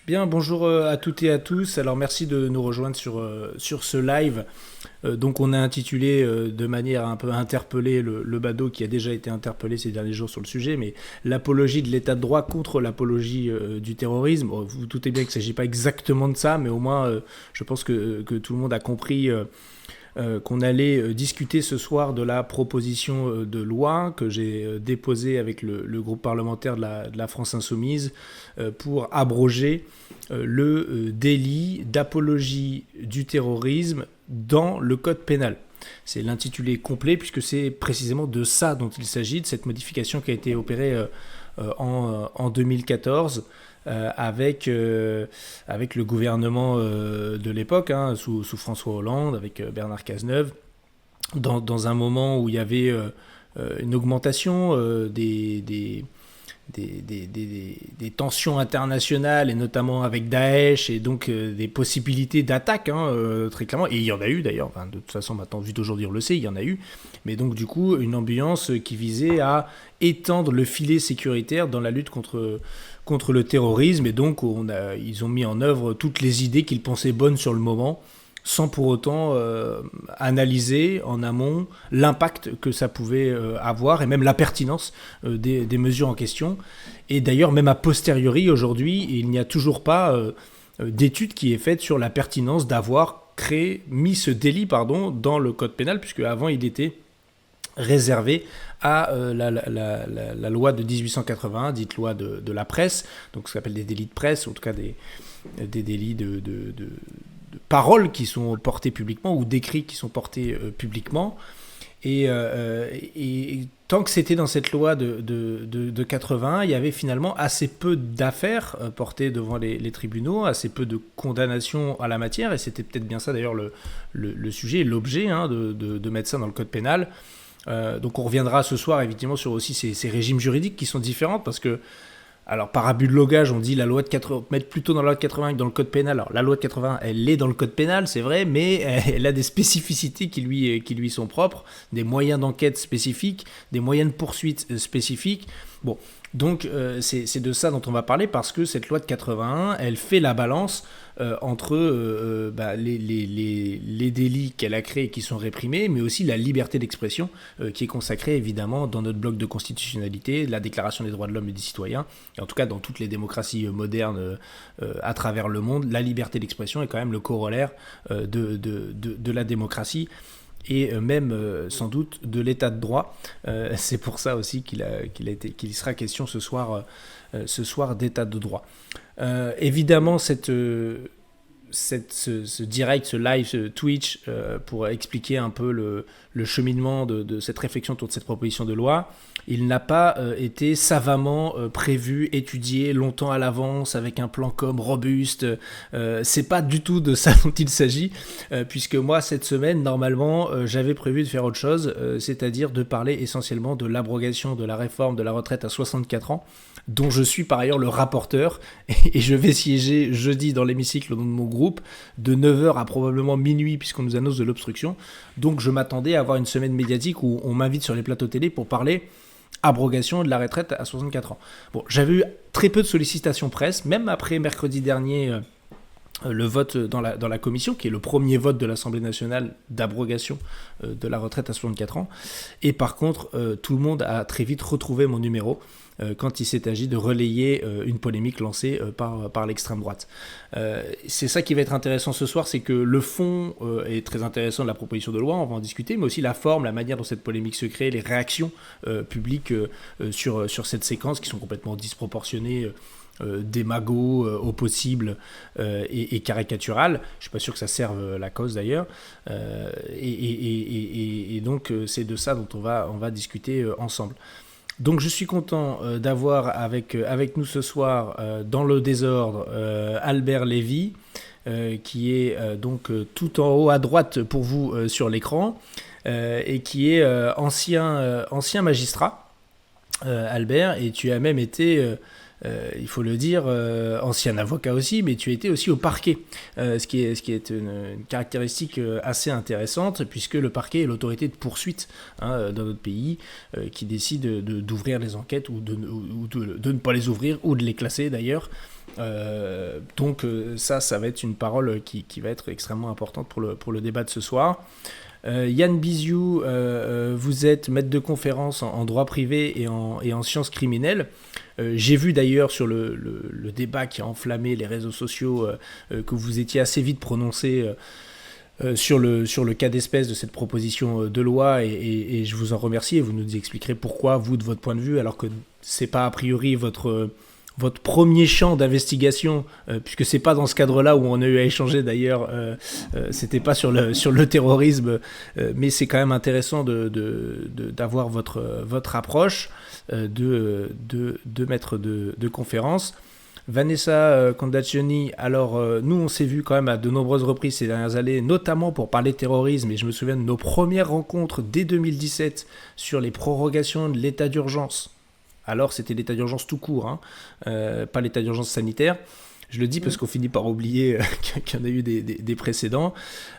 Bien, bonjour à toutes et à tous. Alors merci de nous rejoindre sur ce live. Donc on a intitulé de manière un peu interpellée le badaud qui a déjà été interpellé ces derniers jours sur le sujet, mais l'apologie de l'état de droit contre l'apologie du terrorisme. Bon, vous vous doutez bien qu'il ne s'agit pas exactement de ça, mais au moins je pense que tout le monde a compris qu'on allait discuter ce soir de la proposition de loi que j'ai déposée avec le groupe parlementaire de la France Insoumise pour abroger le délit d'apologie du terrorisme dans le code pénal. C'est l'intitulé complet puisque c'est précisément de ça dont il s'agit, de cette modification qui a été opérée en 2014 avec le gouvernement de l'époque, sous François Hollande, avec Bernard Cazeneuve, dans un moment où il y avait une augmentation des tensions internationales, et notamment avec Daesh, et donc des possibilités d'attaque, très clairement. Et il y en a eu d'ailleurs, enfin, de toute façon maintenant, vu d'aujourd'hui on le sait, il y en a eu. Mais donc du coup, une ambiance qui visait à étendre le filet sécuritaire dans la lutte contre le terrorisme. Et donc ils ont mis en œuvre toutes les idées qu'ils pensaient bonnes sur le moment, sans pour autant analyser en amont l'impact que ça pouvait avoir et même la pertinence des mesures en question. Et d'ailleurs, même a posteriori, aujourd'hui, il n'y a toujours pas d'étude qui est faite sur la pertinence d'avoir mis ce délit dans le code pénal, puisque avant il était réservé à la loi de 1881, dite loi de la presse, donc ce qu'on appelle des délits de presse, en tout cas des délits de paroles qui sont portées publiquement ou d'écrits qui sont portés publiquement. Et tant que c'était dans cette loi de 80, il y avait finalement assez peu d'affaires portées devant les tribunaux, assez peu de condamnations à la matière, et c'était peut-être bien ça d'ailleurs le sujet, l'objet de mettre ça dans le code pénal. Donc on reviendra ce soir effectivement sur aussi ces régimes juridiques qui sont différents, parce que alors, par abus de langage, on dit la loi de 80, mettre plutôt dans la loi de 80 que dans le code pénal. Alors, la loi de 80, elle est dans le code pénal, c'est vrai, mais elle a des spécificités qui lui sont propres, des moyens d'enquête spécifiques, des moyens de poursuite spécifiques. Bon, donc c'est de ça dont on va parler, parce que cette loi de 81, elle fait la balance entre les délits qu'elle a créés et qui sont réprimés, mais aussi la liberté d'expression qui est consacrée évidemment dans notre bloc de constitutionnalité, la Déclaration des droits de l'homme et des citoyens, et en tout cas dans toutes les démocraties modernes à travers le monde, la liberté d'expression est quand même le corollaire de la démocratie, et même sans doute de l'état de droit. C'est pour ça aussi qu'il sera question ce soir d'état de droit. Évidemment, ce direct, ce live, ce Twitch, pour expliquer un peu le cheminement de cette réflexion autour de cette proposition de loi, il n'a pas été savamment prévu, étudié longtemps à l'avance avec un plan com robuste. C'est pas du tout de ça dont il s'agit, puisque moi cette semaine normalement j'avais prévu de faire autre chose, c'est-à-dire de parler essentiellement de l'abrogation de la réforme de la retraite à 64 ans, dont je suis par ailleurs le rapporteur, et je vais siéger jeudi dans l'hémicycle au nom de mon groupe de 9h à probablement minuit, puisqu'on nous annonce de l'obstruction. Donc je m'attendais à avoir une semaine médiatique où on m'invite sur les plateaux télé pour parler abrogation de la retraite à 64 ans. Bon, j'avais eu très peu de sollicitations presse, même après mercredi dernier, le vote dans la commission, qui est le premier vote de l'Assemblée nationale d'abrogation de la retraite à 64 ans. Et par contre, tout le monde a très vite retrouvé mon numéro quand il s'est agi de relayer une polémique lancée par l'extrême droite. C'est ça qui va être intéressant ce soir, c'est que le fond est très intéressant de la proposition de loi, on va en discuter, mais aussi la forme, la manière dont cette polémique se crée, les réactions publiques sur cette séquence qui sont complètement disproportionnées, démago au possible et caricatural. Je suis pas sûr que ça serve la cause d'ailleurs, et donc c'est de ça dont on va discuter ensemble. Donc je suis content d'avoir avec nous ce soir, dans le désordre, Albert Lévy, qui est donc tout en haut à droite pour vous sur l'écran, et qui est ancien magistrat, Albert, et tu as même été il faut le dire, ancien avocat aussi, mais tu étais aussi au parquet, ce qui est une caractéristique assez intéressante, puisque le parquet est l'autorité de poursuite dans notre pays, qui décide d'ouvrir les enquêtes ou de ne pas les ouvrir, ou de les classer d'ailleurs. Ça va être une parole qui va être extrêmement importante pour le débat de ce soir. Yann Biziou, vous êtes maître de conférence en droit privé et en sciences criminelles. J'ai vu d'ailleurs sur le débat qui a enflammé les réseaux sociaux que vous étiez assez vite prononcé sur le cas d'espèce de cette proposition de loi et je vous en remercie et vous nous expliquerez pourquoi, vous, de votre point de vue, alors que c'est pas a priori votre premier champ d'investigation, puisque c'est pas dans ce cadre-là où on a eu à échanger d'ailleurs, c'était pas sur le terrorisme, mais c'est quand même intéressant d'avoir votre approche de maître de conférence. Vanessa Condaccioni, alors nous on s'est vu quand même à de nombreuses reprises ces dernières années, notamment pour parler de terrorisme, et je me souviens de nos premières rencontres dès 2017 sur les prorogations de l'état d'urgence. Alors c'était l'état d'urgence tout court, hein, pas l'état d'urgence sanitaire. Je le dis parce qu'on finit par oublier qu'il y en a eu des précédents.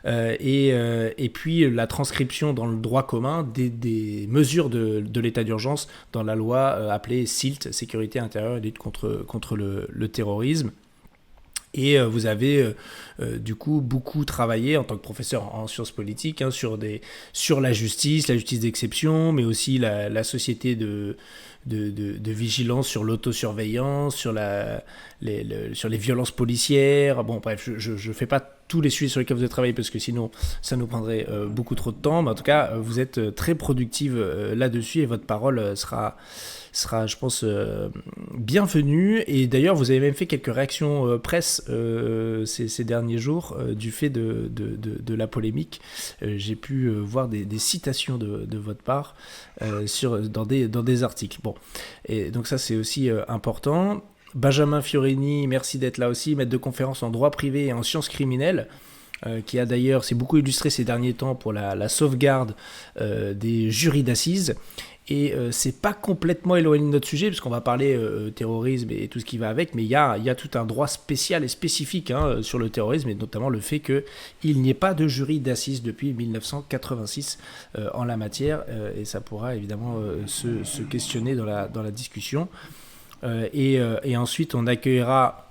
Et puis la transcription dans le droit commun des mesures de l'état d'urgence dans la loi appelée SILT, Sécurité intérieure et lutte contre le terrorisme. Et vous avez du coup beaucoup travaillé en tant que professeur en sciences politiques sur la justice d'exception, mais aussi la société de vigilance sur l'autosurveillance, sur les violences policières. Bon, bref, je ne fais pas tous les sujets sur lesquels vous avez travaillé parce que sinon ça nous prendrait beaucoup trop de temps. Mais en tout cas, vous êtes très productive là-dessus et votre parole sera, je pense, bienvenue. Et d'ailleurs, vous avez même fait quelques réactions presse ces derniers jours du fait de la polémique. J'ai pu voir des citations de votre part dans des articles. Bon, et donc ça, c'est aussi important. Benjamin Fiorini, merci d'être là aussi, maître de conférence en droit privé et en sciences criminelles, qui a d'ailleurs s'est beaucoup illustré ces derniers temps pour la sauvegarde des jurys d'assises. Et c'est pas complètement éloigné de notre sujet, parce qu'on va parler terrorisme et tout ce qui va avec, mais il y a tout un droit spécial et spécifique sur le terrorisme, et notamment le fait qu'il n'y ait pas de jury d'assises depuis 1986 en la matière, et ça pourra évidemment se questionner dans la discussion. Et ensuite, on accueillera,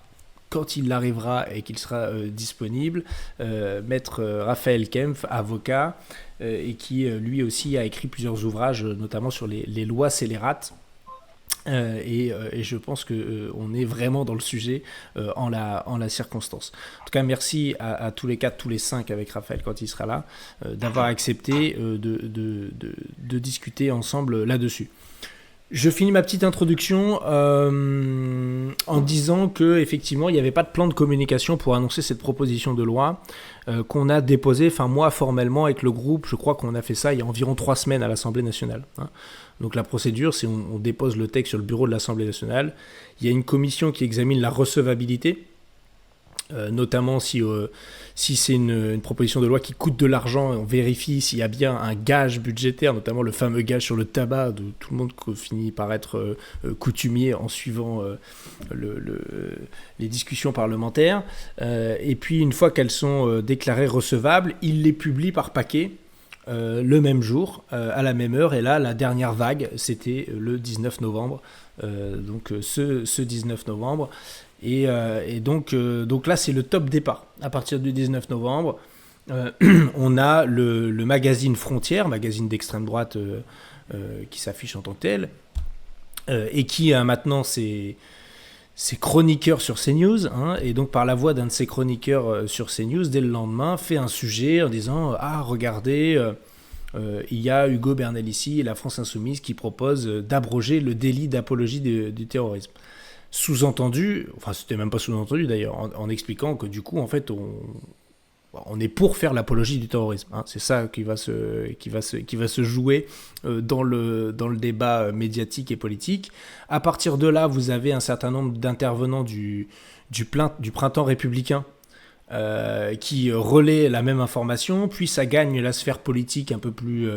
quand il arrivera et qu'il sera disponible, maître Raphaël Kempf, avocat, et qui lui aussi a écrit plusieurs ouvrages, notamment sur les lois scélérates. Et je pense qu'on est vraiment dans le sujet en la circonstance. En tout cas, merci à tous les quatre, tous les cinq avec Raphaël quand il sera là, d'avoir accepté de discuter ensemble là-dessus. Je finis ma petite introduction en disant qu'effectivement, il n'y avait pas de plan de communication pour annoncer cette proposition de loi qu'on a déposée, enfin moi formellement avec le groupe, je crois qu'on a fait ça il y a environ 3 semaines à l'Assemblée nationale. Donc la procédure, c'est on dépose le texte sur le bureau de l'Assemblée nationale, il y a une commission qui examine la recevabilité, notamment si c'est une proposition de loi qui coûte de l'argent, on vérifie s'il y a bien un gage budgétaire, notamment le fameux gage sur le tabac, de tout le monde finit par être coutumier en suivant les discussions parlementaires. Et puis une fois qu'elles sont déclarées recevables, ils les publient par paquet le même jour, à la même heure. Et là, la dernière vague, c'était le 19 novembre. Donc ce 19 novembre. Et donc là, c'est le top départ. À partir du 19 novembre, on a le magazine Frontières, magazine d'extrême droite qui s'affiche en tant que tel, et qui a maintenant ses chroniqueurs sur CNews, et donc par la voix d'un de ses chroniqueurs sur CNews, dès le lendemain, fait un sujet en disant « Ah, regardez, il y a Hugo Bernalicis et la France Insoumise qui proposent d'abroger le délit d'apologie du terrorisme ». Sous-entendu, enfin c'était même pas sous-entendu d'ailleurs, en expliquant que du coup en fait on est pour faire l'apologie du terrorisme. C'est ça qui va se jouer dans le débat médiatique et politique. À partir de là, vous avez un certain nombre d'intervenants du printemps républicain qui relaient la même information, puis ça gagne la sphère politique un peu plus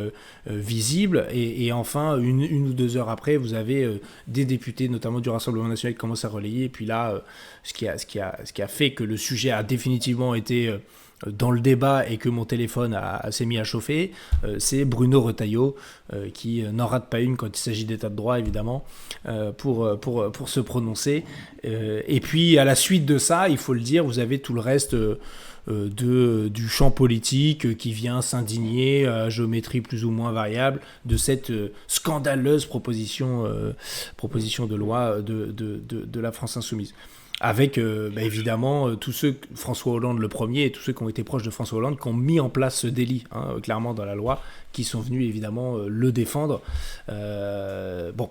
visible, et enfin, une ou 2 heures après, vous avez des députés, notamment du Rassemblement national, qui commencent à relayer, et puis là, ce qui a fait que le sujet a définitivement été dans le débat et que mon téléphone s'est mis à chauffer, c'est Bruno Retailleau, qui n'en rate pas une quand il s'agit d'état de droit, évidemment, pour se prononcer. Et puis, à la suite de ça, il faut le dire, vous avez tout le reste du champ politique qui vient s'indigner à géométrie plus ou moins variable de cette scandaleuse proposition de loi de la France Insoumise. Avec évidemment tous ceux, François Hollande le premier, et tous ceux qui ont été proches de François Hollande, qui ont mis en place ce délit, clairement dans la loi, qui sont venus évidemment le défendre. Bon.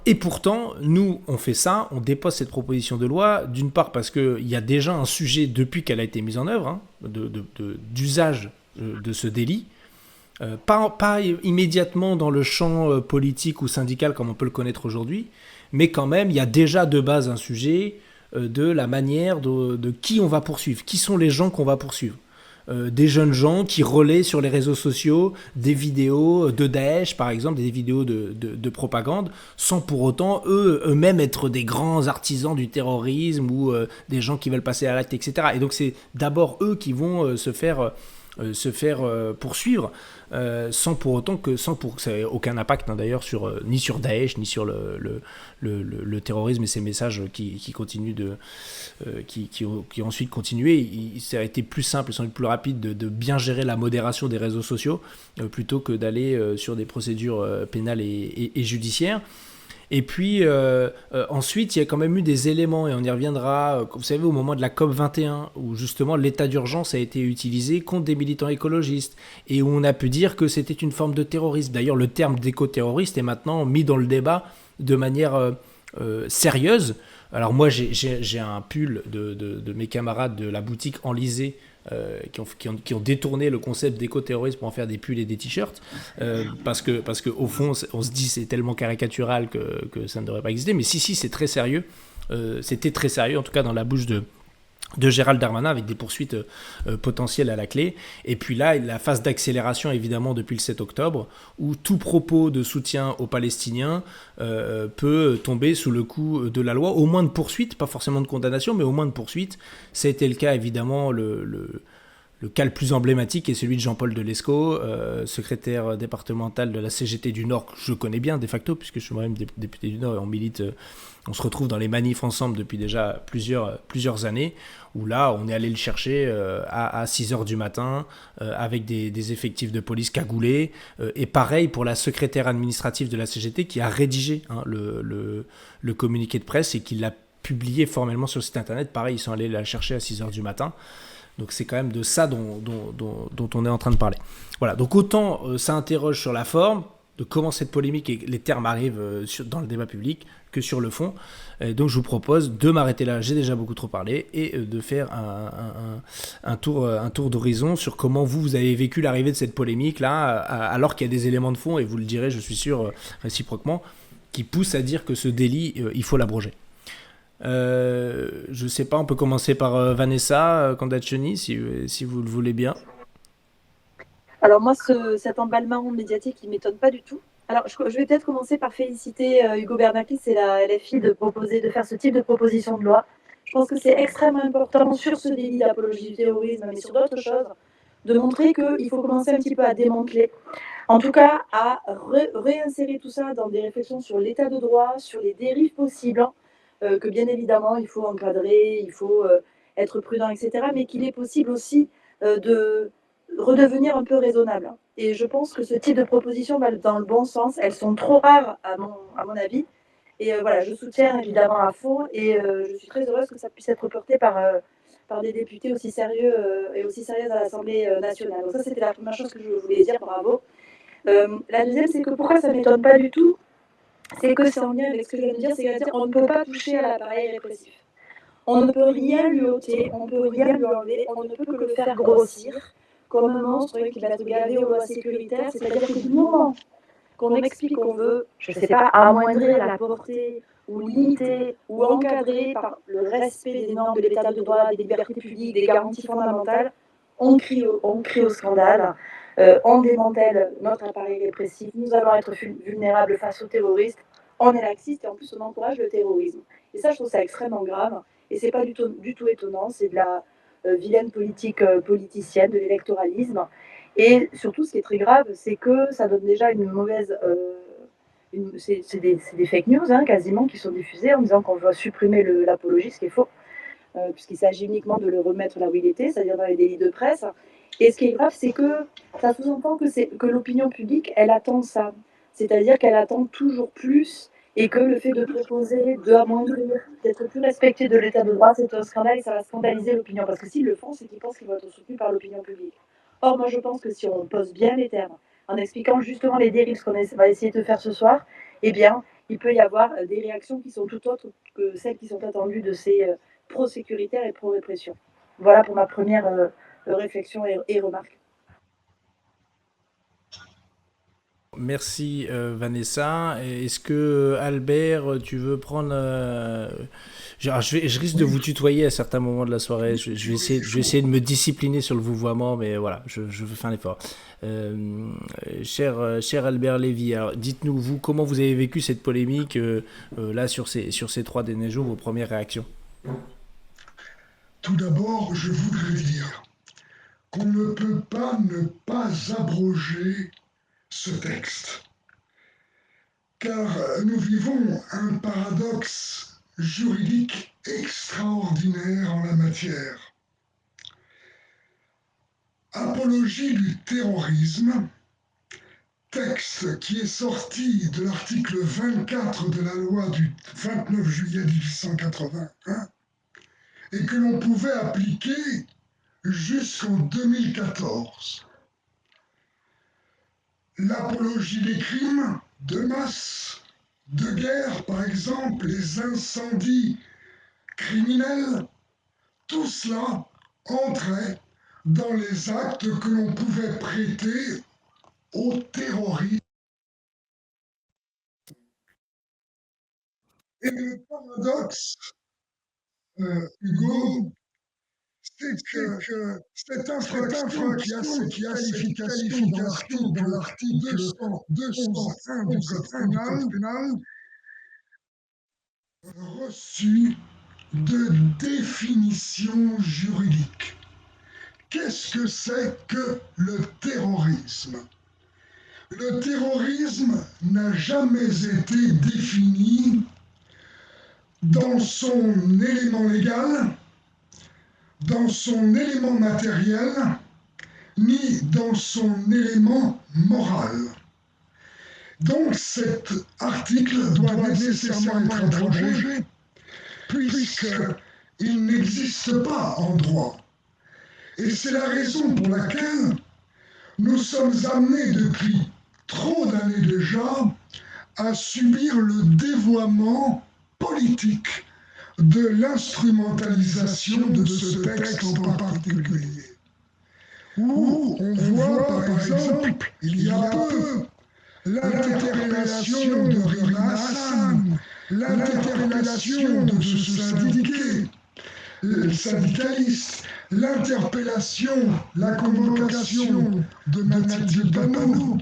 Et pourtant, nous, on fait ça, on dépose cette proposition de loi, d'une part parce qu'il y a déjà un sujet, depuis qu'elle a été mise en œuvre, d'usage de ce délit. Pas immédiatement dans le champ politique ou syndical comme on peut le connaître aujourd'hui, mais quand même, il y a déjà de base un sujet de la manière de qui on va poursuivre, qui sont les gens qu'on va poursuivre. Des jeunes gens qui relaient sur les réseaux sociaux des vidéos de Daesh, par exemple, des vidéos de propagande, sans pour autant eux-mêmes être des grands artisans du terrorisme ou des gens qui veulent passer à l'acte, etc. Et donc c'est d'abord eux qui vont se faire poursuivre, sans pour autant que ça ait aucun impact d'ailleurs ni sur Daesh ni sur le terrorisme et ces messages qui continuent qui ont ensuite continué. Ça a été plus simple, sans doute plus rapide de bien gérer la modération des réseaux sociaux plutôt que d'aller sur des procédures pénales et judiciaires. Et puis ensuite, il y a quand même eu des éléments, et on y reviendra, vous savez, au moment de la COP21, où justement l'état d'urgence a été utilisé contre des militants écologistes, et où on a pu dire que c'était une forme de terrorisme. D'ailleurs, le terme d'éco-terroriste est maintenant mis dans le débat de manière sérieuse. Alors moi, j'ai un pull de mes camarades de la boutique Enlisée, qui ont détourné le concept d'éco-terrorisme pour en faire des pulls et des t-shirts, parce que au fond on se dit c'est tellement caricatural que ça ne devrait pas exister, mais si c'est très sérieux. C'était très sérieux, en tout cas dans la bouche de Gérald Darmanin, avec des poursuites potentielles à la clé. Et puis là, la phase d'accélération, évidemment, depuis le 7 octobre, où tout propos de soutien aux Palestiniens peut tomber sous le coup de la loi, au moins de poursuite, pas forcément de condamnation, mais au moins de poursuite. Ça a été le cas, évidemment, le cas le plus emblématique est celui de Jean-Paul Delescaux, secrétaire départemental de la CGT du Nord, que je connais bien de facto, puisque je suis moi-même député du Nord et on milite, on se retrouve dans les manifs ensemble depuis déjà plusieurs années, où là, on est allé le chercher à 6h du matin, avec des effectifs de police cagoulés, et pareil pour la secrétaire administrative de la CGT qui a rédigé le communiqué de presse et qui l'a publié formellement sur le site internet. Pareil, ils sont allés la chercher à 6h du matin. Donc c'est quand même de ça dont on est en train de parler. Voilà, donc autant ça interroge sur la forme, de comment cette polémique et les termes arrivent dans le débat public, que sur le fond. Et donc je vous propose de m'arrêter là, j'ai déjà beaucoup trop parlé, et de faire un tour d'horizon sur comment vous avez vécu l'arrivée de cette polémique-là, alors qu'il y a des éléments de fond, et vous le direz, je suis sûr, réciproquement, qui poussent à dire que ce délit, il faut l'abroger. Je sais pas, on peut commencer par Vanessa Candaccioni, si vous le voulez bien. Alors moi, cet emballement médiatique, il m'étonne pas du tout. Alors je vais peut-être commencer par féliciter Hugo Bernaclis et la LFI de faire ce type de proposition de loi. Je pense que c'est extrêmement important sur ce délit d'apologie du terrorisme, mais sur d'autres choses, de montrer qu'il faut commencer un petit peu à démanteler, en tout cas à réinsérer tout ça dans des réflexions sur l'état de droit, sur les dérives possibles, que bien évidemment il faut encadrer, il faut être prudent, etc., mais qu'il est possible aussi de redevenir un peu raisonnable. Et je pense que ce type de proposition va dans le bon sens. Elles sont trop rares à mon avis. Et voilà, je soutiens évidemment à fond, et je suis très heureuse que ça puisse être porté par des députés aussi sérieux et aussi sérieuses à l'Assemblée nationale. Donc ça, c'était la première chose que je voulais dire, bravo. La deuxième, c'est que pourquoi ça ne m'étonne pas du tout, c'est que c'est en lien avec ce que je viens de dire, c'est-à-dire qu'on ne peut pas toucher à l'appareil répressif. On ne peut rien lui ôter, on ne peut rien lui enlever, on ne peut que le faire grossir comme un monstre qui va se gaver aux lois sécuritaires, c'est-à-dire que du moment qu'on explique qu'on veut, je ne sais pas, amoindrir la portée ou limiter ou encadrer par le respect des normes de l'état de droit, des libertés publiques, des garanties fondamentales, on crie au scandale, on démantèle notre appareil répressif, nous allons être vulnérables face aux terroristes, on est laxiste et en plus on encourage le terrorisme. Et ça, je trouve ça extrêmement grave, et c'est pas du tout étonnant, c'est de vilaine politique politicienne, de l'électoralisme. Et surtout, ce qui est très grave, c'est que ça donne déjà une mauvaise... c'est des fake news, hein, quasiment, qui sont diffusées en disant qu'on doit supprimer l'apologie, ce qui est faux, puisqu'il s'agit uniquement de le remettre là où il était, c'est-à-dire dans les délits de presse. Et ce qui est grave, c'est que ça sous-entend que l'opinion publique, elle attend ça. C'est-à-dire qu'elle attend toujours plus et que le fait de proposer, d'amoindrir, d'être plus respecté de l'état de droit, c'est un scandale et ça va scandaliser l'opinion. Parce que s'ils le font, c'est qu'ils pensent qu'ils vont être soutenus par l'opinion publique. Or, moi, je pense que si on pose bien les termes, en expliquant justement les dérives qu'on va essayer de faire ce soir, eh bien, il peut y avoir des réactions qui sont tout autres que celles qui sont attendues de ces pro-sécuritaires et pro-répression. Voilà pour ma première réflexion et remarque. Merci Vanessa. Est-ce que Albert, tu veux prendre... je risque de vous tutoyer à certains moments de la soirée. Je vais essayer de me discipliner sur le vouvoiement, mais voilà, je veux faire un effort. Cher Albert Lévy, alors dites-nous, vous, comment vous avez vécu cette polémique là sur ces 3 derniers jours, vos premières réactions? Tout d'abord, je voudrais dire qu'on ne peut pas ne pas abroger ce texte, car nous vivons un paradoxe juridique extraordinaire en la matière. Apologie du terrorisme, texte qui est sorti de l'article 24 de la loi du 29 juillet 1881 et que l'on pouvait appliquer jusqu'en 2014. L'apologie des crimes de masse, de guerre par exemple, les incendies criminels, tout cela entrait dans les actes que l'on pouvait prêter au terrorisme. Et le paradoxe, Hugo, c'est que cette infraction qui a cette qualification dans l'article 201 du Code pénal reçu de définition juridique. Qu'est-ce que c'est que le terrorisme? Le terrorisme n'a jamais été défini dans son élément légal, dans son élément matériel, ni dans son élément moral. Donc cet article doit nécessairement être abrogé, puisqu'il n'existe pas en droit. Et c'est la raison pour laquelle nous sommes amenés depuis trop d'années déjà à subir le dévoiement politique de l'instrumentalisation de ce texte en particulier. Où on voit par exemple, il y a peu, l'interpellation de Rima Hassan, l'interpellation de ce syndiqué, le syndicaliste, l'interpellation, la convocation de Mathieu Panou,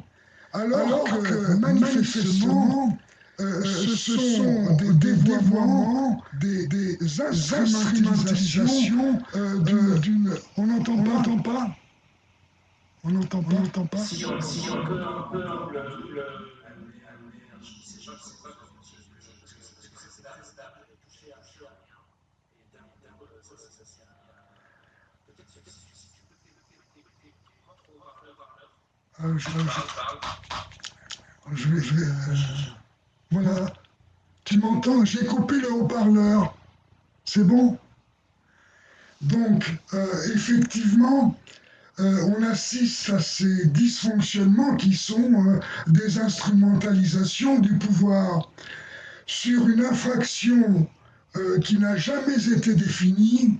alors que manifestement, ce sont des dévoiements, des instrumentalisations d'une... On n'entend pas. On n'entend pas. Si on peut un peu voilà. Tu m'entends? J'ai coupé le haut-parleur. C'est bon? Donc, effectivement, on assiste à ces dysfonctionnements qui sont des instrumentalisations du pouvoir sur une infraction qui n'a jamais été définie,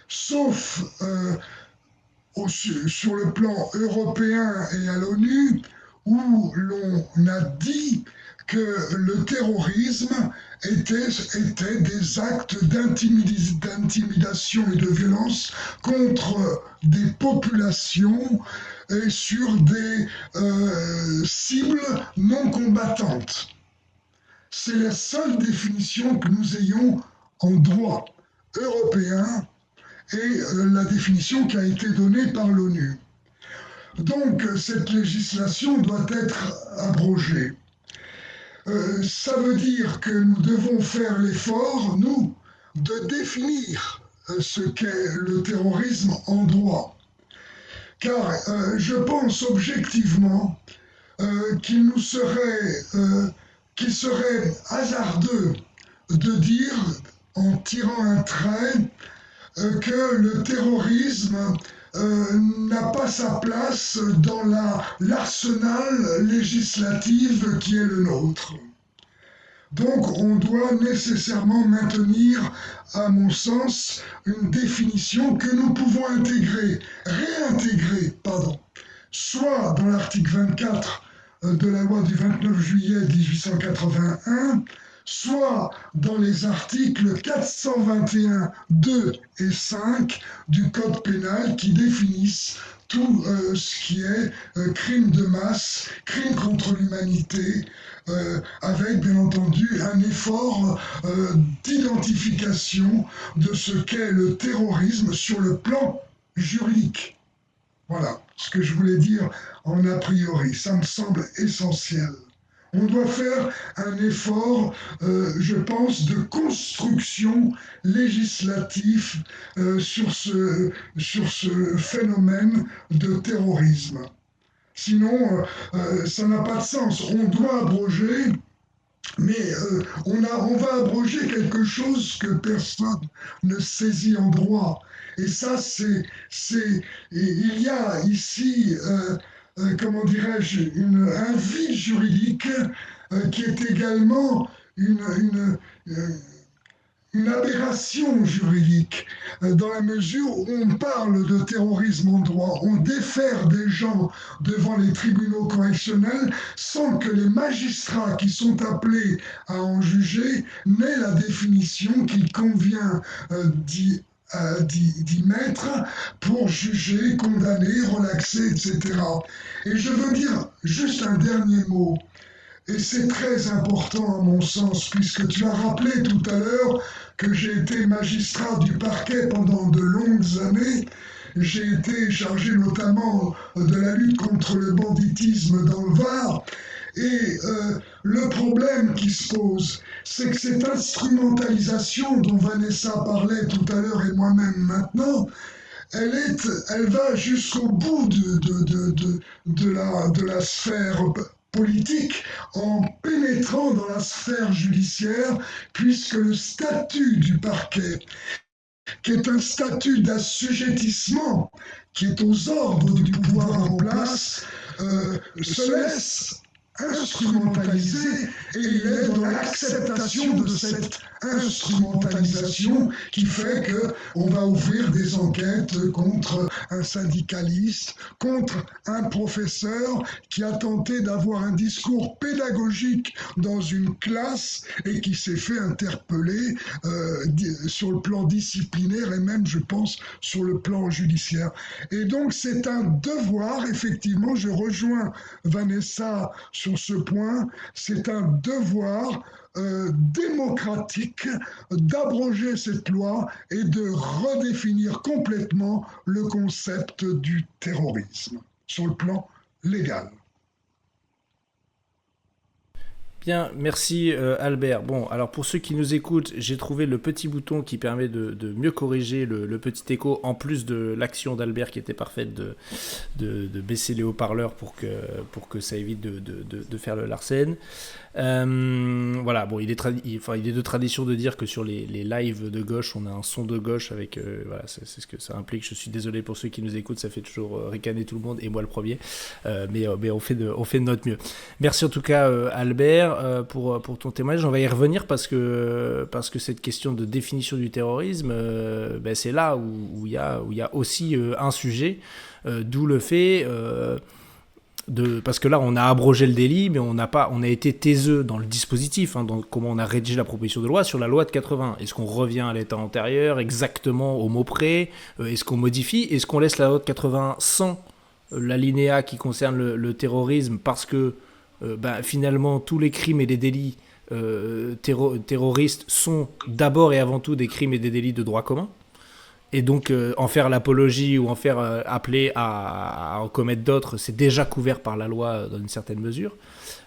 sauf sur le plan européen et à l'ONU, où l'on a dit que le terrorisme était des actes d'intimidation et de violence contre des populations et sur des cibles non combattantes. C'est la seule définition que nous ayons en droit européen et la définition qui a été donnée par l'ONU. Donc cette législation doit être abrogée. Ça veut dire que nous devons faire l'effort, nous, de définir ce qu'est le terrorisme en droit. Car je pense objectivement qu'il serait hasardeux de dire, en tirant un trait, que le terrorisme n'a pas sa place dans l'arsenal législatif qui est le nôtre. Donc on doit nécessairement maintenir, à mon sens, une définition que nous pouvons réintégrer, soit dans l'article 24 de la loi du 29 juillet 1881, soit dans les articles 421, 2 et 5 du Code pénal qui définissent tout ce qui est crime de masse, crime contre l'humanité, avec bien entendu un effort d'identification de ce qu'est le terrorisme sur le plan juridique. Voilà ce que je voulais dire en a priori, ça me semble essentiel. On doit faire un effort, je pense, de construction législative sur ce phénomène de terrorisme. Sinon, ça n'a pas de sens. On doit abroger, mais on va abroger quelque chose que personne ne saisit en droit. Et ça, il y a ici, comment dirais-je, un vide juridique qui est également une aberration juridique, dans la mesure où on parle de terrorisme en droit, on défère des gens devant les tribunaux correctionnels sans que les magistrats qui sont appelés à en juger n'aient la définition qu'il convient d'y mettre pour juger, condamner, relaxer, etc. Et je veux dire juste un dernier mot. Et c'est très important à mon sens, puisque tu as rappelé tout à l'heure que j'ai été magistrat du parquet pendant de longues années. J'ai été chargé notamment de la lutte contre le banditisme dans le Var. Et le problème qui se pose, c'est que cette instrumentalisation dont Vanessa parlait tout à l'heure et moi-même maintenant, elle va jusqu'au bout de la sphère politique en pénétrant dans la sphère judiciaire, puisque le statut du parquet, qui est un statut d'assujettissement, qui est aux ordres du pouvoir en place, se laisse instrumentalisé, et il est dans l'acceptation de cette instrumentalisation qui fait qu'on va ouvrir des enquêtes contre un syndicaliste, contre un professeur qui a tenté d'avoir un discours pédagogique dans une classe et qui s'est fait interpeller sur le plan disciplinaire et même, je pense, sur le plan judiciaire. Et donc c'est un devoir, effectivement, je rejoins Vanessa sur ce point, c'est un devoir démocratique d'abroger cette loi et de redéfinir complètement le concept du terrorisme sur le plan légal. Bien, merci Albert. Bon, alors pour ceux qui nous écoutent, j'ai trouvé le petit bouton qui permet de mieux corriger le petit écho, en plus de l'action d'Albert qui était parfaite de baisser les haut-parleurs pour que ça évite de faire le Larsen. Voilà, bon, il est de tradition de dire que sur les lives de gauche, on a un son de gauche avec, voilà, c'est ce que ça implique. Je suis désolé pour ceux qui nous écoutent, ça fait toujours ricaner tout le monde et moi le premier, mais on fait de notre mieux. Merci en tout cas Albert pour ton témoignage. On va y revenir parce que cette question de définition du terrorisme, c'est là où il y a aussi un sujet, d'où le fait parce que là on a abrogé le délit, mais on a été taiseux dans le dispositif, dans comment on a rédigé la proposition de loi sur la loi de 80. Est-ce qu'on revient à l'état antérieur exactement au mot près, est-ce qu'on modifie, est-ce qu'on laisse la loi de 80 sans l'alinéa qui concerne le terrorisme, parce que finalement tous les crimes et les délits terroristes sont d'abord et avant tout des crimes et des délits de droit commun, Et donc, en faire l'apologie ou en faire appeler à en commettre d'autres, c'est déjà couvert par la loi dans une certaine mesure.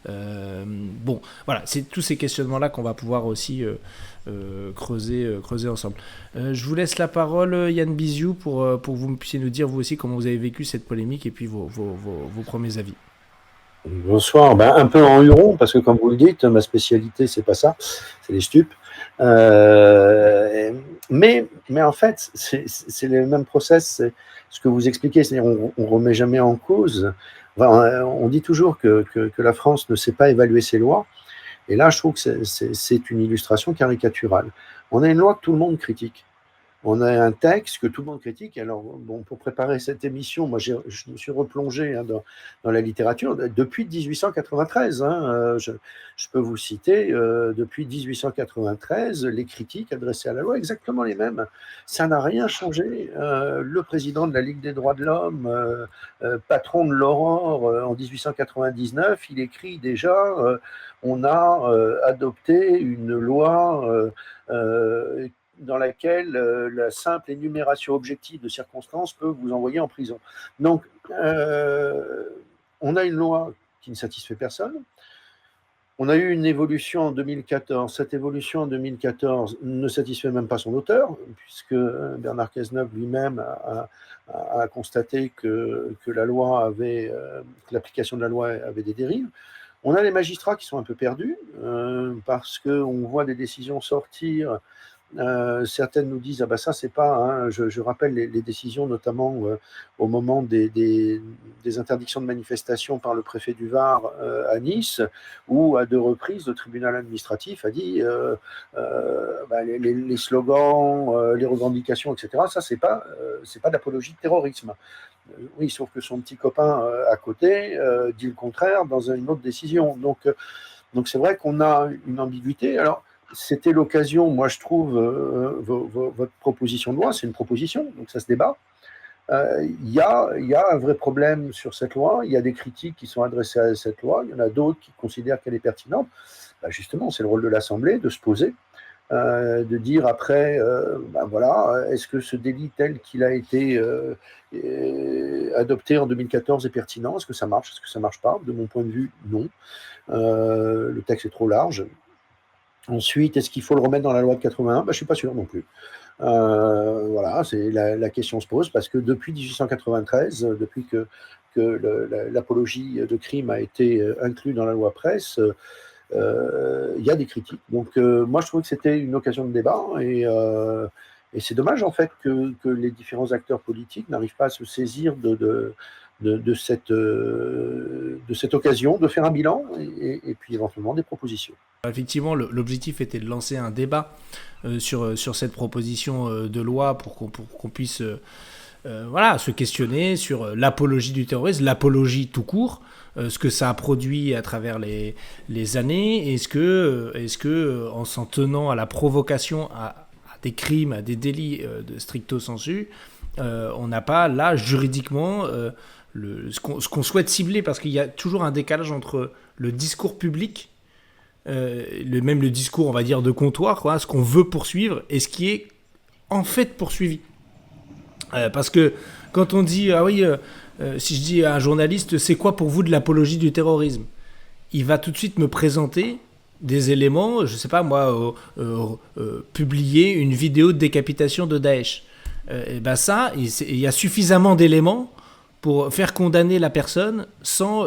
Bon, voilà, c'est tous ces questionnements-là qu'on va pouvoir aussi creuser ensemble. Je vous laisse la parole, Yann Biziou, pour que vous puissiez nous dire, vous aussi, comment vous avez vécu cette polémique et puis vos premiers avis. Bonsoir. Un peu en huron, parce que comme vous le dites, ma spécialité, c'est pas ça, c'est les stupes. Mais en fait, c'est le même process, c'est ce que vous expliquez, c'est-à-dire on remet jamais en cause. Enfin, on dit toujours que la France ne sait pas évaluer ses lois, et là, je trouve que c'est une illustration caricaturale. On a une loi que tout le monde critique. On a un texte que tout le monde critique. Alors, bon, pour préparer cette émission, moi, je me suis replongé dans la littérature depuis 1893. Je peux vous citer, depuis 1893, les critiques adressées à la loi, exactement les mêmes. Ça n'a rien changé. Le président de la Ligue des droits de l'homme, patron de l'Aurore, en 1899, il écrit déjà on a adopté une loi dans laquelle la simple énumération objective de circonstances peut vous envoyer en prison. Donc, on a une loi qui ne satisfait personne. On a eu une évolution en 2014. Cette évolution en 2014 ne satisfait même pas son auteur, puisque Bernard Cazeneuve lui-même a constaté que la loi avait, que l'application de la loi avait des dérives. On a les magistrats qui sont un peu perdus, parce qu'on voit des décisions sortir. Certaines nous disent ça c'est pas, je rappelle les décisions notamment au moment des interdictions de manifestation par le préfet du Var à Nice, où à 2 reprises le tribunal administratif a dit les slogans, les revendications, etc. Ça c'est pas d'apologie de terrorisme. Oui, sauf que son petit copain à côté dit le contraire dans une autre décision. Donc c'est vrai qu'on a une ambiguïté. Alors c'était l'occasion, moi je trouve, votre proposition de loi, c'est une proposition, donc ça se débat. Il y a un vrai problème sur cette loi, il y a des critiques qui sont adressées à cette loi, il y en a d'autres qui considèrent qu'elle est pertinente. Justement, c'est le rôle de l'Assemblée de se poser, de dire après, est-ce que ce délit tel qu'il a été adopté en 2014 est pertinent, est-ce que ça marche, est-ce que ça marche pas? De mon point de vue, non. Le texte est trop large. Ensuite, est-ce qu'il faut le remettre dans la loi de 81 ? Je ne suis pas sûr non plus. C'est la question se pose, parce que depuis 1893, depuis que l'apologie de crime a été inclus dans la loi presse, il y a des critiques. Donc moi, je trouvais que c'était une occasion de débat, et c'est dommage en fait que les différents acteurs politiques n'arrivent pas à se saisir de cette occasion de faire un bilan et puis éventuellement des propositions. Effectivement, l'objectif était de lancer un débat sur cette proposition de loi pour qu'on puisse se questionner sur l'apologie du terrorisme, l'apologie tout court, ce que ça a produit à travers les années. Est-ce que en s'en tenant à la provocation à des crimes, à des délits de stricto sensu, on n'a pas là juridiquement ce qu'on souhaite cibler, parce qu'il y a toujours un décalage entre le discours public, même le discours, on va dire, de comptoir, ce qu'on veut poursuivre et ce qui est en fait poursuivi. Parce que quand on dit, si je dis à un journaliste, c'est quoi pour vous de l'apologie du terrorisme ? Il va tout de suite me présenter des éléments, je sais pas moi, publier une vidéo de décapitation de Daesh. Il y a suffisamment d'éléments pour faire condamner la personne sans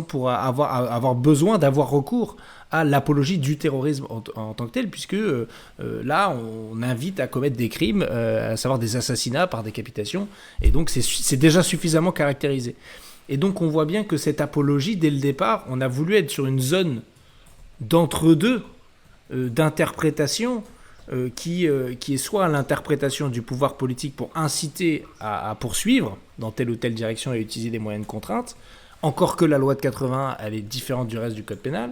pour avoir besoin d'avoir recours à l'apologie du terrorisme en tant que tel, puisque là, on invite à commettre des crimes, à savoir des assassinats par décapitation, et donc c'est déjà suffisamment caractérisé. Et donc on voit bien que cette apologie, dès le départ, on a voulu être sur une zone d'entre-deux, d'interprétation, qui est soit l'interprétation du pouvoir politique pour inciter à poursuivre dans telle ou telle direction et utiliser des moyens de contrainte, encore que la loi de 80, elle est différente du reste du code pénal,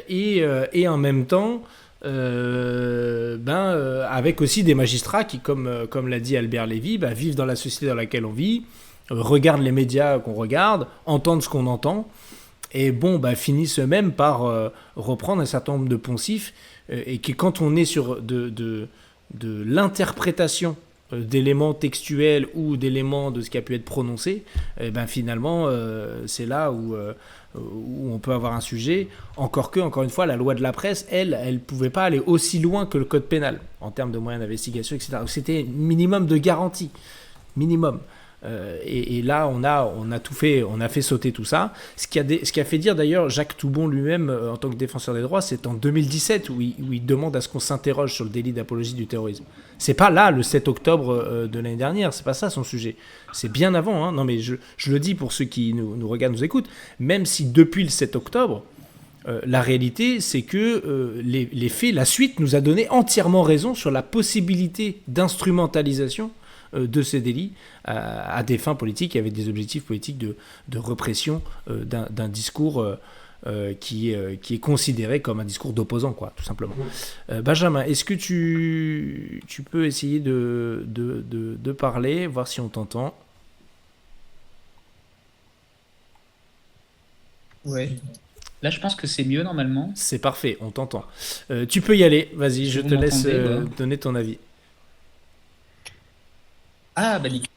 et en même temps, avec aussi des magistrats qui, comme l'a dit Albert Lévy, vivent dans la société dans laquelle on vit, regardent les médias qu'on regarde, entendent ce qu'on entend, et finissent eux-mêmes par reprendre un certain nombre de poncifs, et que quand on est sur de l'interprétation d'éléments textuels ou d'éléments de ce qui a pu être prononcé, et ben finalement, c'est là où on peut avoir un sujet. Encore une fois, la loi de la presse, elle pouvait pas aller aussi loin que le code pénal en termes de moyens d'investigation, etc. Donc, c'était minimum de garantie, minimum. Et là, on a tout fait, on a fait sauter tout ça. Ce qui a fait dire d'ailleurs Jacques Toubon lui-même, en tant que défenseur des droits, c'est en 2017 où il demande à ce qu'on s'interroge sur le délit d'apologie du terrorisme. C'est pas là, le 7 octobre de l'année dernière, c'est pas ça son sujet. C'est bien avant. Hein. Non, mais je le dis pour ceux qui nous regardent, nous écoutent. Même si depuis le 7 octobre, la réalité, c'est que les faits, la suite nous a donné entièrement raison sur la possibilité d'instrumentalisation de ces délits à des fins politiques et avec des objectifs politiques de répression d'un discours qui est considéré comme un discours d'opposant, quoi, tout simplement. Benjamin, est-ce que tu peux essayer de parler, voir si on t'entend? Ouais. Là, je pense que c'est mieux normalement. C'est parfait, on t'entend. Tu peux y aller, vas-y, je Vous te laisse m'entendez, donner ton avis. Ah, bah nickel.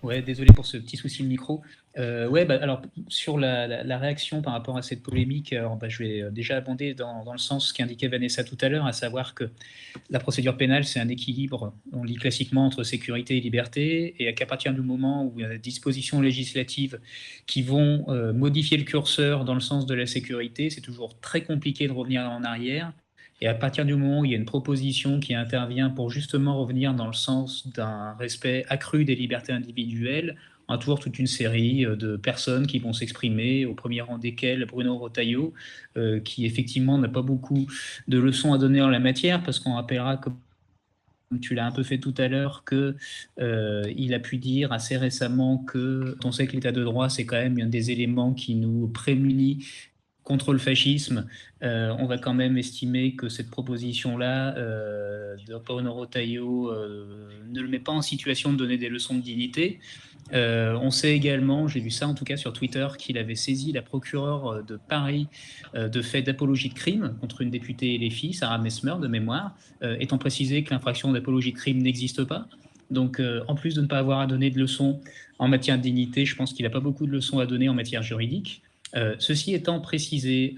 Ouais, désolé pour ce petit souci de micro. Ouais, bah, alors sur la réaction par rapport à cette polémique, alors, bah, je vais déjà abonder dans le sens qu'indiquait Vanessa tout à l'heure, à savoir que la procédure pénale, c'est un équilibre, on lit classiquement, entre sécurité et liberté, et qu'à partir du moment où il y a des dispositions législatives qui vont modifier le curseur dans le sens de la sécurité, c'est toujours très compliqué de revenir en arrière. Et à partir du moment où il y a une proposition qui intervient pour justement revenir dans le sens d'un respect accru des libertés individuelles, on a toujours toute une série de personnes qui vont s'exprimer, au premier rang desquelles Bruno Retailleau, qui effectivement n'a pas beaucoup de leçons à donner en la matière, parce qu'on rappellera, comme tu l'as un peu fait tout à l'heure, qu'il a pu dire assez récemment que on sait que l'état de droit, c'est quand même un des éléments qui nous prémunit contre le fascisme. On va quand même estimer que cette proposition-là de Bruno Retailleau ne le met pas en situation de donner des leçons de dignité. On sait également, j'ai vu ça en tout cas sur Twitter, qu'il avait saisi la procureure de Paris de faits d'apologie de crime contre une députée LFI, Sarah Messmer, de mémoire, étant précisé que l'infraction d'apologie de crime n'existe pas. Donc, en plus de ne pas avoir à donner de leçons en matière de dignité, je pense qu'il n'a pas beaucoup de leçons à donner en matière juridique. Ceci étant précisé,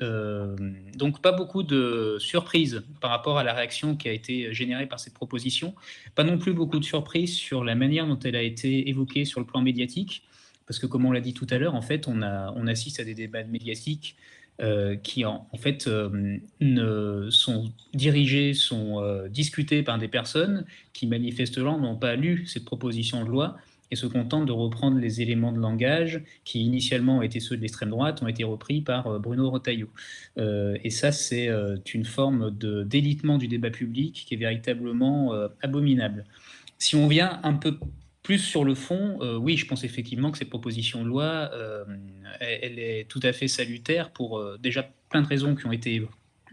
donc pas beaucoup de surprises par rapport à la réaction qui a été générée par cette proposition, pas non plus beaucoup de surprises sur la manière dont elle a été évoquée sur le plan médiatique, parce que comme on l'a dit tout à l'heure, en fait, on assiste à des débats médiatiques qui en fait ne sont dirigés, sont discutés par des personnes qui manifestement n'ont pas lu cette proposition de loi et se contentent de reprendre les éléments de langage qui initialement étaient ceux de l'extrême droite, ont été repris par Bruno Retailleau. Et ça, c'est une forme d'élitement du débat public qui est véritablement abominable. Si on vient un peu plus sur le fond, oui, je pense effectivement que cette proposition de loi, elle est tout à fait salutaire pour déjà plein de raisons qui ont été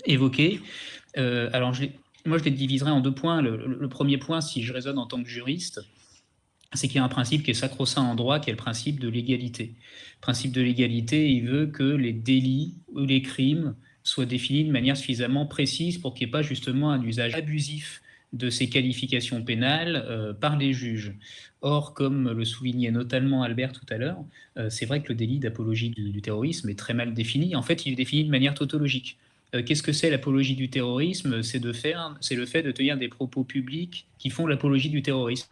évoquées. Alors, moi, je les diviserai en deux points. Le premier point, si je raisonne en tant que juriste, c'est qu'il y a un principe qui est sacro-saint en droit, qui est le principe de l'égalité. Le principe de l'égalité, il veut que les délits ou les crimes soient définis de manière suffisamment précise pour qu'il n'y ait pas justement un usage abusif de ces qualifications pénales par les juges. Or, comme le soulignait notamment Albert tout à l'heure, c'est vrai que le délit d'apologie du terrorisme est très mal défini. En fait, il est défini de manière tautologique. Qu'est-ce que c'est l'apologie du terrorisme? C'est le fait de tenir des propos publics qui font l'apologie du terrorisme.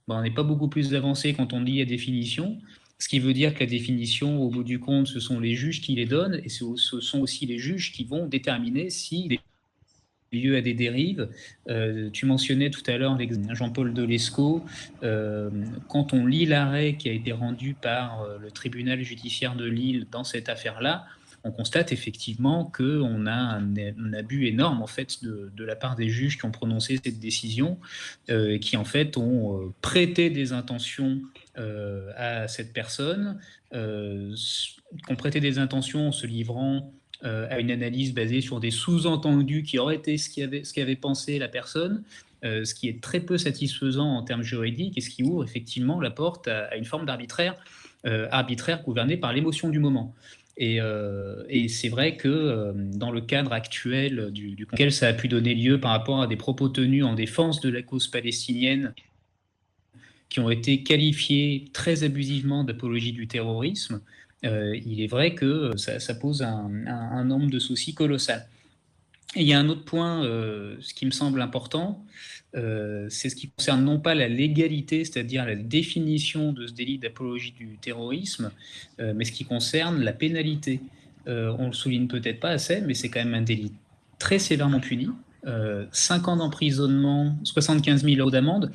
Bon, on n'est pas beaucoup plus avancé quand on lit la définition, ce qui veut dire que la définition, au bout du compte, ce sont les juges qui les donnent, et ce sont aussi les juges qui vont déterminer si les lieu à des dérives. Tu mentionnais tout à l'heure Jean-Paul Delescaux. Quand on lit l'arrêt qui a été rendu par le tribunal judiciaire de Lille dans cette affaire-là, on constate effectivement qu'on a un abus énorme en fait de la part des juges qui ont prononcé cette décision, qui en fait ont prêté des intentions à cette personne, qui ont prêté des intentions en se livrant à une analyse basée sur des sous-entendus qui auraient été ce qu'avait pensé la personne, ce qui est très peu satisfaisant en termes juridiques et ce qui ouvre effectivement la porte à une forme d'arbitraire, arbitraire gouverné par l'émotion du moment. Et c'est vrai que dans le cadre actuel duquel ça a pu donner lieu par rapport à des propos tenus en défense de la cause palestinienne qui ont été qualifiés très abusivement d'apologie du terrorisme, il est vrai que ça pose un nombre de soucis colossal. Et il y a un autre point, ce qui me semble important, c'est ce qui concerne non pas la légalité, c'est-à-dire la définition de ce délit d'apologie du terrorisme, mais ce qui concerne la pénalité. On le souligne peut-être pas assez, mais c'est quand même un délit très sévèrement puni. 5 ans d'emprisonnement, 75 000 euros d'amende,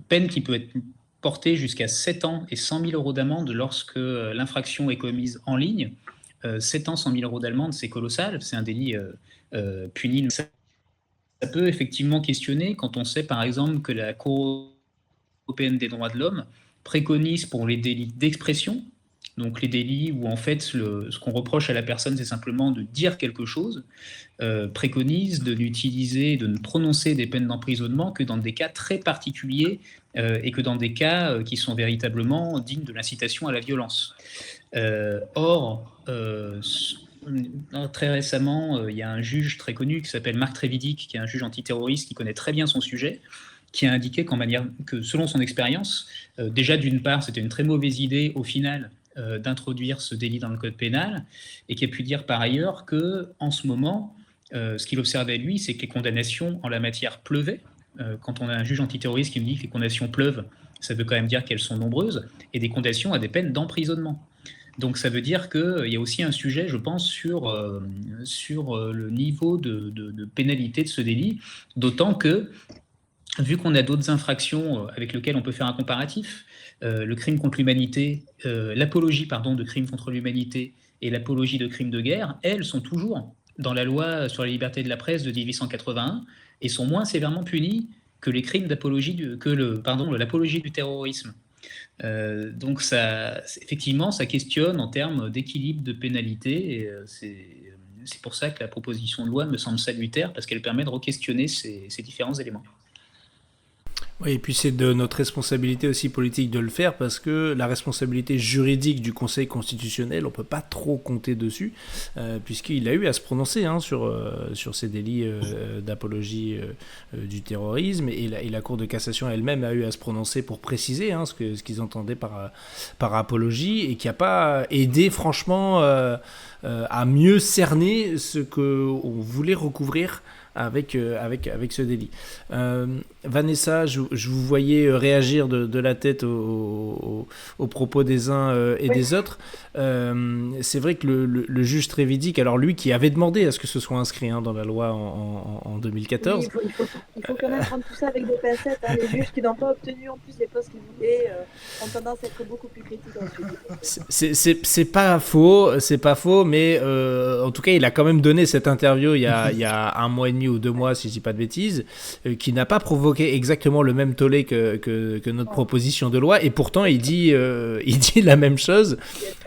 peine qui peut être portée jusqu'à 7 ans et 100 000 euros d'amende lorsque l'infraction est commise en ligne. 7 ans, 100 000 euros d'amende, c'est colossal, c'est un délit puni. Ça peut effectivement questionner quand on sait par exemple que la Cour européenne des droits de l'homme préconise pour les délits d'expression, donc les délits où en fait ce qu'on reproche à la personne c'est simplement de dire quelque chose, préconise de n'utiliser, de ne prononcer des peines d'emprisonnement que dans des cas très particuliers et que dans des cas qui sont véritablement dignes de l'incitation à la violence. Or, très récemment, il y a un juge très connu qui s'appelle Marc Trévidic, qui est un juge antiterroriste qui connaît très bien son sujet, qui a indiqué que selon son expérience, déjà d'une part, c'était une très mauvaise idée au final d'introduire ce délit dans le code pénal, et qui a pu dire par ailleurs que, en ce moment, ce qu'il observait lui, c'est que les condamnations en la matière pleuvaient. Quand on a un juge antiterroriste qui me dit que les condamnations pleuvent, ça veut quand même dire qu'elles sont nombreuses, et des condamnations à des peines d'emprisonnement. Donc ça veut dire qu'il y a aussi un sujet, je pense, sur le niveau de pénalité de ce délit, d'autant que, vu qu'on a d'autres infractions avec lesquelles on peut faire un comparatif, le crime contre l'humanité, l'apologie de crimes contre l'humanité et l'apologie de crimes de guerre, elles sont toujours dans la loi sur la liberté de la presse de 1881 et sont moins sévèrement punies que les crimes d'apologie l'apologie du terrorisme. Donc effectivement, ça questionne en termes d'équilibre de pénalité, et c'est pour ça que la proposition de loi me semble salutaire, parce qu'elle permet de re-questionner ces différents éléments. Oui, et puis c'est de notre responsabilité aussi politique de le faire, parce que la responsabilité juridique du Conseil constitutionnel, on ne peut pas trop compter dessus, puisqu'il a eu à se prononcer sur ces délits d'apologie du terrorisme, et la Cour de cassation elle-même a eu à se prononcer pour préciser ce qu'ils entendaient par apologie, et qui n'a pas aidé franchement à mieux cerner ce qu'on voulait recouvrir avec ce délit. Vanessa, je vous voyais réagir de la tête aux propos des uns et des autres. C'est vrai que le juge Trévidic, alors lui qui avait demandé à ce que ce soit inscrit dans la loi en 2014. Oui, il faut quand même prendre tout ça avec des pincettes. Les juges qui n'ont pas obtenu en plus les postes qu'ils voulaient ont tendance à être beaucoup plus critiques ensuite. C'est pas faux, mais en tout cas il a quand même donné cette interview il y a 1 mois et demi ou 2 mois, si je dis pas de bêtises, qui n'a pas provoqué exactement le même tollé que notre proposition de loi, et pourtant il dit la même chose,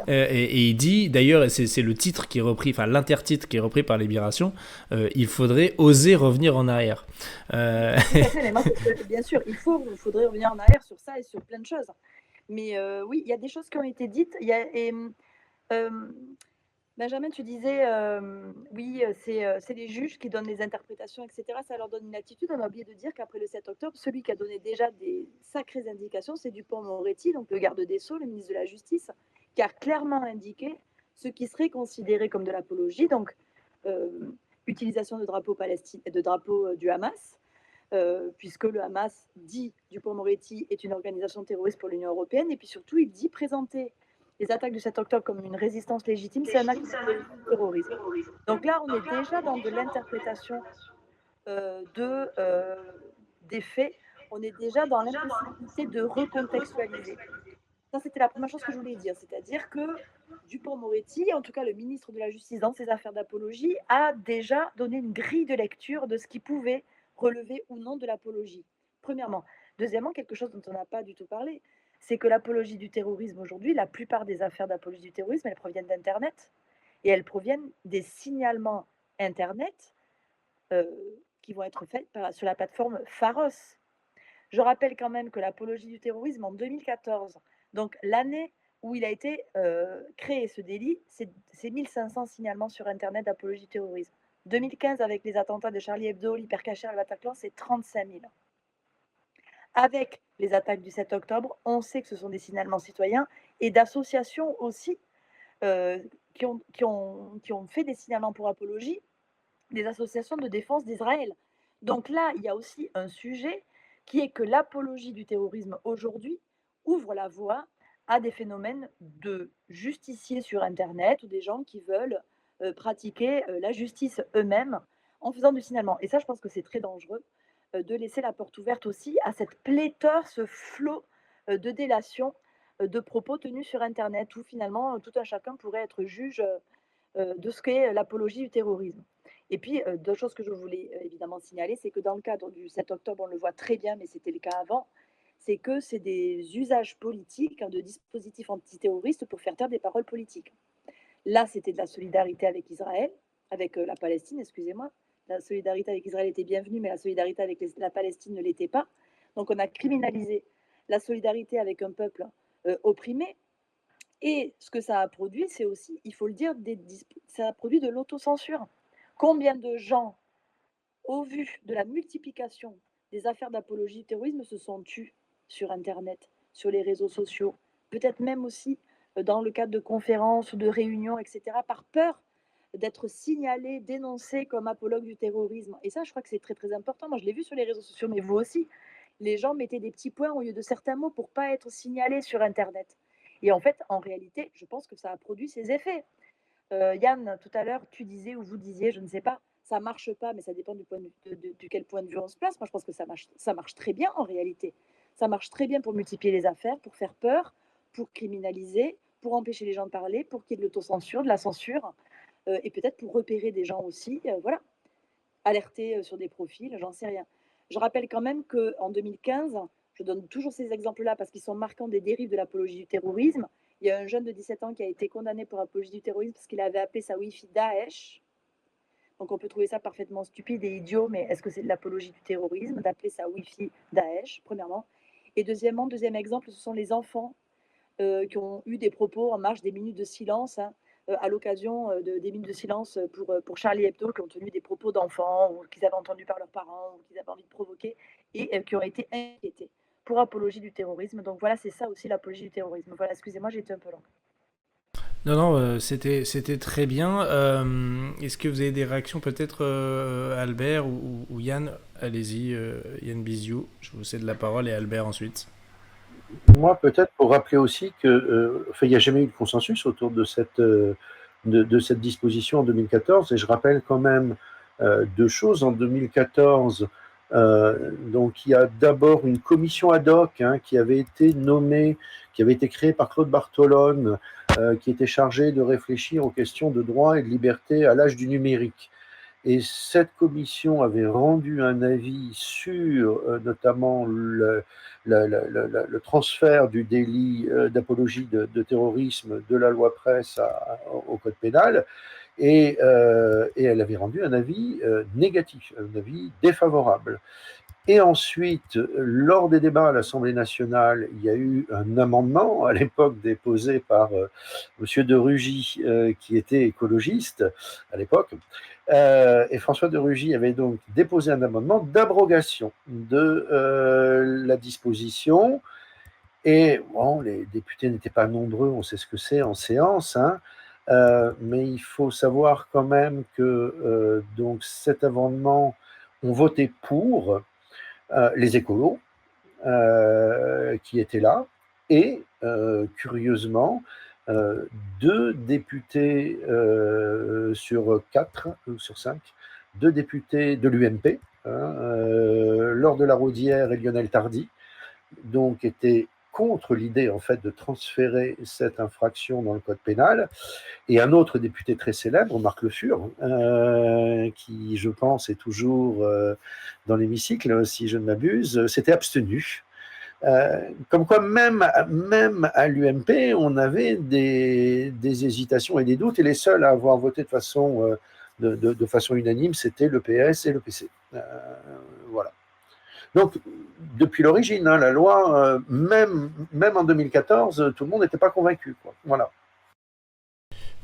et il dit d'ailleurs, et c'est le titre qui est repris, enfin l'intertitre qui est repris par Libération, il faudrait oser revenir en arrière. Bien sûr, il faudrait revenir en arrière sur ça et sur plein de choses. Mais oui, il y a des choses qui ont été dites. Benjamin, tu disais, oui, c'est les juges qui donnent les interprétations, etc. Ça leur donne une attitude. On a oublié de dire qu'après le 7 octobre, celui qui a donné déjà des sacrées indications, c'est Dupond-Moretti, donc le garde des Sceaux, le ministre de la Justice, qui a clairement indiqué ce qui serait considéré comme de l'apologie, donc utilisation de drapeaux du Hamas, puisque le Hamas, dit Dupond-Moretti, est une organisation terroriste pour l'Union européenne, et puis surtout, il dit présenter les attaques du 7 octobre comme une résistance légitime, c'est un acte de terrorisme. Donc là, on est déjà dans de l'interprétation des faits, on est déjà dans l'impossibilité de recontextualiser. Ça, c'était la première chose que je voulais dire, c'est-à-dire que Dupond-Moretti, en tout cas le ministre de la Justice dans ses affaires d'apologie, a déjà donné une grille de lecture de ce qui pouvait relever ou non de l'apologie, premièrement. Deuxièmement, quelque chose dont on n'a pas du tout parlé, c'est que l'apologie du terrorisme aujourd'hui, la plupart des affaires d'apologie du terrorisme, elles proviennent d'Internet, et elles proviennent des signalements Internet qui vont être faits sur la plateforme Pharos. Je rappelle quand même que l'apologie du terrorisme en 2014, donc l'année où il a été créé ce délit, c'est 1500 signalements sur Internet d'apologie du terrorisme. 2015, avec les attentats de Charlie Hebdo, l'Hypercacher et le Bataclan, c'est 35 000. Avec les attaques du 7 octobre, on sait que ce sont des signalements citoyens et d'associations aussi qui ont fait des signalements pour apologie, des associations de défense d'Israël. Donc là, il y a aussi un sujet qui est que l'apologie du terrorisme aujourd'hui ouvre la voie à des phénomènes de justiciers sur Internet ou des gens qui veulent pratiquer la justice eux-mêmes en faisant du signalement. Et ça, je pense que c'est très dangereux de laisser la porte ouverte aussi à cette pléthore, ce flot de délation de propos tenus sur Internet, où finalement tout un chacun pourrait être juge de ce qu'est l'apologie du terrorisme. Et puis, d'autres choses que je voulais évidemment signaler, c'est que dans le cadre du 7 octobre, on le voit très bien, mais c'était le cas avant, c'est que c'est des usages politiques de dispositifs antiterroristes pour faire taire des paroles politiques. Là, c'était de la solidarité avec Israël, avec la Palestine, excusez-moi. La solidarité avec Israël était bienvenue, mais la solidarité avec la Palestine ne l'était pas. Donc, on a criminalisé la solidarité avec un peuple opprimé. Et ce que ça a produit, c'est aussi, il faut le dire, ça a produit de l'autocensure. Combien de gens, au vu de la multiplication des affaires d'apologie du terrorisme, se sont tus sur Internet, sur les réseaux sociaux, peut-être même aussi dans le cadre de conférences ou de réunions, etc., par peur d'être signalés, dénoncés comme apologues du terrorisme. Et ça, je crois que c'est très, très important. Moi, je l'ai vu sur les réseaux sociaux, mais vous aussi. Les gens mettaient des petits points au lieu de certains mots pour ne pas être signalés sur Internet. Et en fait, en réalité, je pense que ça a produit ses effets. Yann, tout à l'heure, tu disais ou vous disiez, je ne sais pas, ça marche pas, mais ça dépend du quel point de vue on se place. Moi, je pense que ça marche très bien en réalité. Ça marche très bien pour multiplier les affaires, pour faire peur, pour criminaliser, pour empêcher les gens de parler, pour qu'il y ait de l'autocensure, de la censure, et peut-être pour repérer des gens aussi, voilà, alerter sur des profils, j'en sais rien. Je rappelle quand même qu'en 2015, je donne toujours ces exemples-là parce qu'ils sont marquants des dérives de l'apologie du terrorisme. Il y a un jeune de 17 ans qui a été condamné pour apologie du terrorisme parce qu'il avait appelé sa Wi-Fi Daesh. Donc on peut trouver ça parfaitement stupide et idiot, mais est-ce que c'est de l'apologie du terrorisme d'appeler sa Wi-Fi Daesh, premièrement? Et deuxièmement, deuxième exemple, ce sont les enfants qui ont eu des propos en marge des minutes de silence, à l'occasion des minutes de silence pour Charlie Hebdo, qui ont tenu des propos d'enfants ou qu'ils avaient entendus par leurs parents ou qu'ils avaient envie de provoquer et qui ont été inquiétés pour apologie du terrorisme. Donc voilà, c'est ça aussi l'apologie du terrorisme. Voilà, excusez-moi, j'ai été un peu long. Non, non, c'était très bien. Est-ce que vous avez des réactions peut-être, Albert ou Yann? Allez-y, Yann Biziou, je vous cède la parole et Albert ensuite. Moi, peut-être pour rappeler aussi que, il n'y a jamais eu de consensus autour de cette disposition en 2014, et je rappelle quand même deux choses. En 2014, donc il y a d'abord une commission ad hoc qui avait été nommée, qui avait été créée par Claude Bartolone, qui était chargée de réfléchir aux questions de droit et de liberté à l'âge du numérique. Et cette commission avait rendu un avis sur notamment le transfert du délit d'apologie de terrorisme de la loi Presse au code pénal, et elle avait rendu un avis négatif, un avis défavorable. Et ensuite, lors des débats à l'Assemblée nationale, il y a eu un amendement à l'époque déposé par Monsieur de Rugy, qui était écologiste à l'époque. Et François de Rugy avait donc déposé un amendement d'abrogation de la disposition. Et bon, les députés n'étaient pas nombreux, on sait ce que c'est en séance, mais il faut savoir quand même que donc cet amendement ont voté pour les écolos qui étaient là, et curieusement, deux députés sur 4 ou sur 5, deux députés de l'UMP, Laure de la Raudière et Lionel Tardy, donc étaient contre l'idée en fait de transférer cette infraction dans le code pénal, et un autre député très célèbre, Marc Le Fur, qui je pense est toujours dans l'hémicycle, si je ne m'abuse, s'était abstenu. Comme quoi même à l'UMP, on avait des hésitations et des doutes, et les seuls à avoir voté de façon unanime, c'était le PS et le PC. Voilà. Donc, depuis l'origine, hein, la loi, même en 2014, tout le monde n'était pas convaincu, quoi. Voilà.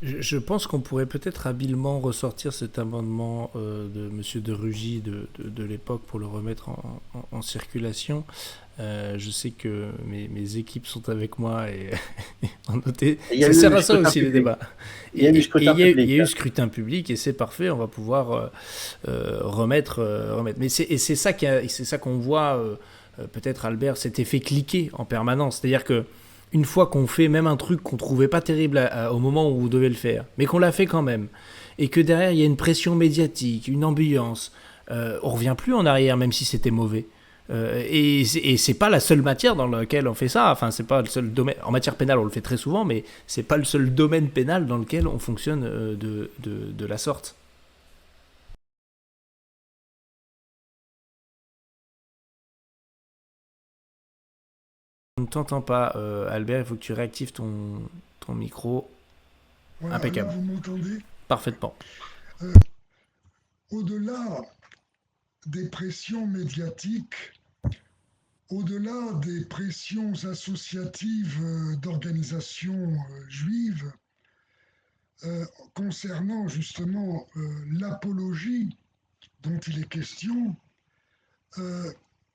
Je pense qu'on pourrait peut-être habilement ressortir cet amendement de Monsieur de Rugy de l'époque pour le remettre en circulation. Je sais que mes équipes sont avec moi et ont noté. Ça sert à ça aussi les débats. Il y a eu scrutin public. Il y a eu scrutin public et c'est parfait. On va pouvoir remettre. Mais c'est ça qu'on voit peut-être, Albert, cet effet cliqué en permanence. C'est-à-dire que une fois qu'on fait même un truc qu'on trouvait pas terrible au moment où vous devez le faire, mais qu'on l'a fait quand même, et que derrière il y a une pression médiatique, une ambiance, on revient plus en arrière même si c'était mauvais. Et c'est pas la seule matière dans laquelle on fait ça. Enfin, c'est pas le seul domaine. En matière pénale, on le fait très souvent, mais c'est pas le seul domaine pénal dans lequel on fonctionne de la sorte. On ne t'entend pas, Albert. Il faut que tu réactives ton micro. Voilà, impeccable. là, vous m'entendez? Parfaitement. Au-delà des pressions médiatiques, au-delà des pressions associatives d'organisations juives, concernant justement l'apologie dont il est question,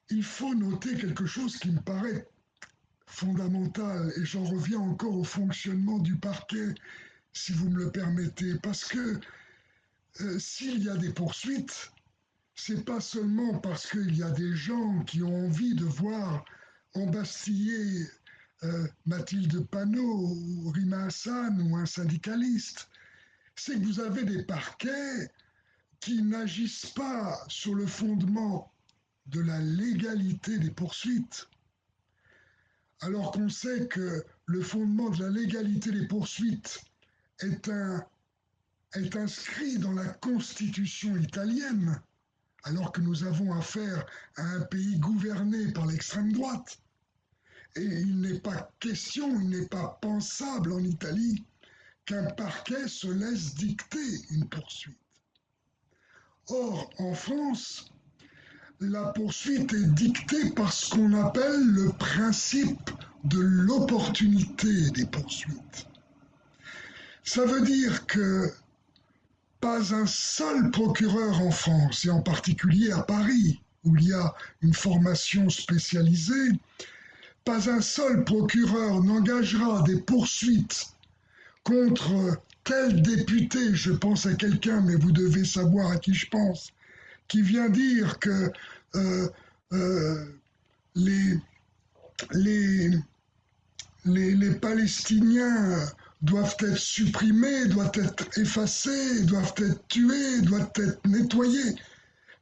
il faut noter quelque chose qui me paraît fondamental, et j'en reviens encore au fonctionnement du parquet, si vous me le permettez, parce que s'il y a des poursuites, c'est pas seulement parce qu'il y a des gens qui ont envie de voir embastiller Mathilde Panot ou Rima Hassan ou un syndicaliste. C'est que vous avez des parquets qui n'agissent pas sur le fondement de la légalité des poursuites, alors qu'on sait que le fondement de la légalité des poursuites est inscrit dans la Constitution italienne, alors que nous avons affaire à un pays gouverné par l'extrême droite. Et il n'est pas question, il n'est pas pensable en Italie qu'un parquet se laisse dicter une poursuite. Or, en France, la poursuite est dictée par ce qu'on appelle le principe de l'opportunité des poursuites. Ça veut dire que pas un seul procureur en France, et en particulier à Paris, où il y a une formation spécialisée, pas un seul procureur n'engagera des poursuites contre tel député, je pense à quelqu'un, mais vous devez savoir à qui je pense, qui vient dire que les Palestiniens doivent être supprimés, doivent être effacés, doivent être tués, doivent être nettoyés.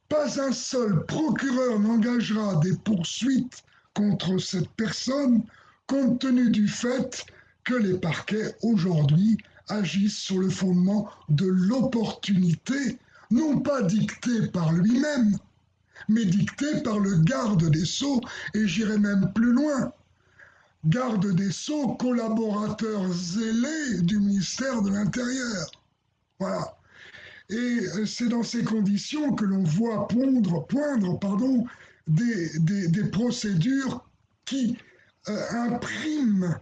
Pas un seul procureur n'engagera des poursuites contre cette personne, compte tenu du fait que les parquets aujourd'hui agissent sur le fondement de l'opportunité, non pas dictée par lui-même, mais dictée par le garde des Sceaux, et j'irai même plus loin. Garde des Sceaux, collaborateur zélé du ministère de l'Intérieur. Voilà. Et c'est dans ces conditions que l'on voit poindre des procédures qui impriment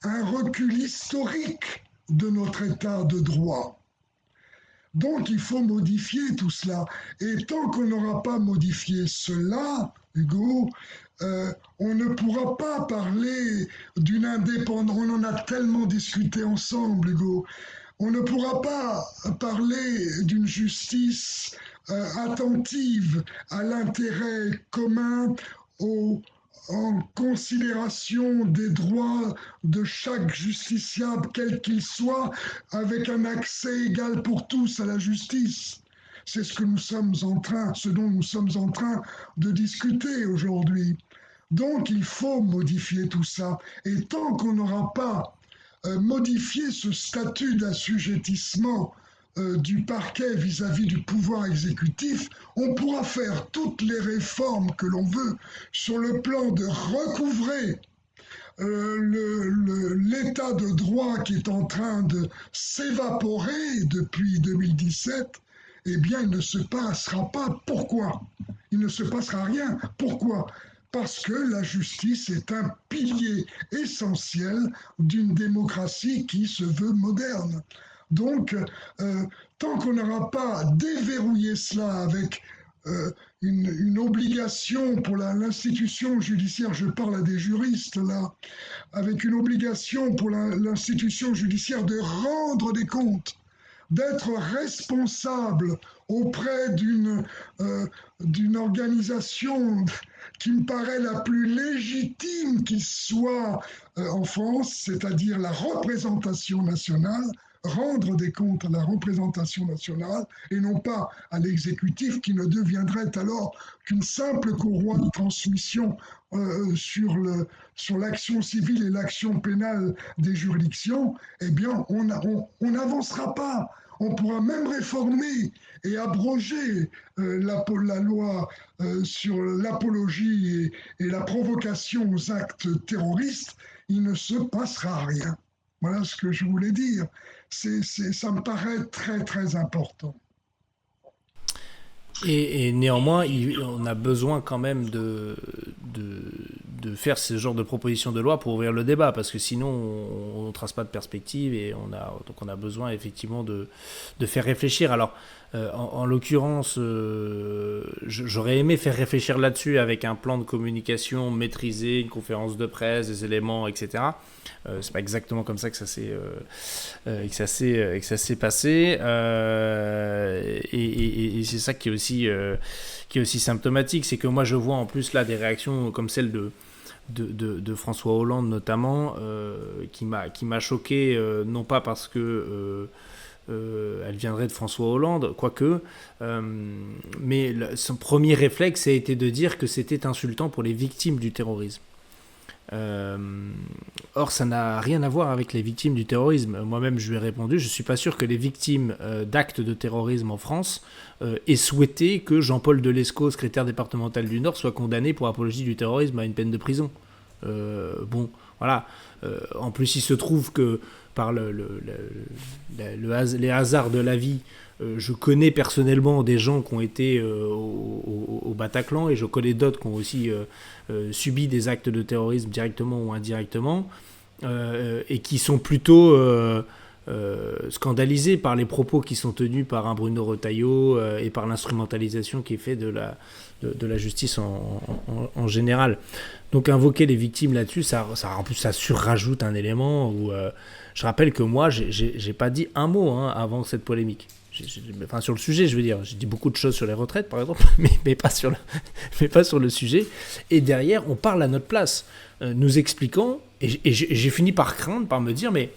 un recul historique de notre état de droit. Donc il faut modifier tout cela. Et tant qu'on n'aura pas modifié cela, Hugo, on ne pourra pas parler d'une indépendance. On en a tellement discuté ensemble, Hugo. On ne pourra pas parler d'une justice attentive à l'intérêt commun, en considération des droits de chaque justiciable, quel qu'il soit, avec un accès égal pour tous à la justice. C'est ce dont nous sommes en train de discuter aujourd'hui. Donc il faut modifier tout ça. Et tant qu'on n'aura pas modifié ce statut d'assujettissement du parquet vis-à-vis du pouvoir exécutif, on pourra faire toutes les réformes que l'on veut sur le plan de recouvrer l'état de droit qui est en train de s'évaporer depuis 2017. Eh bien, il ne se passera pas. Pourquoi ? il ne se passera rien. Pourquoi? Parce que la justice est un pilier essentiel d'une démocratie qui se veut moderne. Donc, tant qu'on n'aura pas déverrouillé cela avec une obligation pour l'institution judiciaire, je parle à des juristes là, avec une obligation pour l'institution judiciaire de rendre des comptes, d'être responsable auprès d'une organisation qui me paraît la plus légitime qui soit en France, c'est-à-dire la représentation nationale, rendre des comptes à la représentation nationale et non pas à l'exécutif qui ne deviendrait alors qu'une simple courroie de transmission sur l'action civile et l'action pénale des juridictions, eh bien, on n'avancera pas. On pourra même réformer et abroger la loi sur l'apologie et la provocation aux actes terroristes. Il ne se passera rien. Voilà ce que je voulais dire. Ça me paraît très, très important. Et néanmoins, on a besoin quand même de faire ce genre de proposition de loi pour ouvrir le débat, parce que sinon on ne trace pas de perspective et donc on a besoin effectivement de faire réfléchir. Alors, en l'occurrence, j'aurais aimé faire réfléchir là-dessus avec un plan de communication maîtrisé, une conférence de presse, des éléments, etc. C'est pas exactement comme ça que ça s'est passé, et c'est ça qui est aussi symptomatique, c'est que moi je vois en plus là des réactions comme celle de François Hollande notamment, qui m'a choqué, non pas parce que elle viendrait de François Hollande, quoique, mais son premier réflexe a été de dire que c'était insultant pour les victimes du terrorisme. Or, ça n'a rien à voir avec les victimes du terrorisme. Moi-même, je lui ai répondu, je ne suis pas sûr que les victimes d'actes de terrorisme en France aient souhaité que Jean-Paul Delescaux, secrétaire départemental du Nord, soit condamné pour apologie du terrorisme à une peine de prison. Bon, voilà. En plus, il se trouve que par les hasards de la vie, je connais personnellement des gens qui ont été au Bataclan, et je connais d'autres qui ont aussi subi des actes de terrorisme directement ou indirectement, et qui sont plutôt scandalisés par les propos qui sont tenus par un Bruno Retailleau et par l'instrumentalisation qui est faite de la justice en général. Donc invoquer les victimes là-dessus, en plus ça surrajoute un élément où je rappelle que moi j'ai pas dit un mot avant cette polémique. Enfin, sur le sujet, je veux dire, j'ai dit beaucoup de choses sur les retraites, par exemple, mais pas sur le sujet. Et derrière, on parle à notre place, nous expliquant, et j'ai fini par craindre, par me dire, mais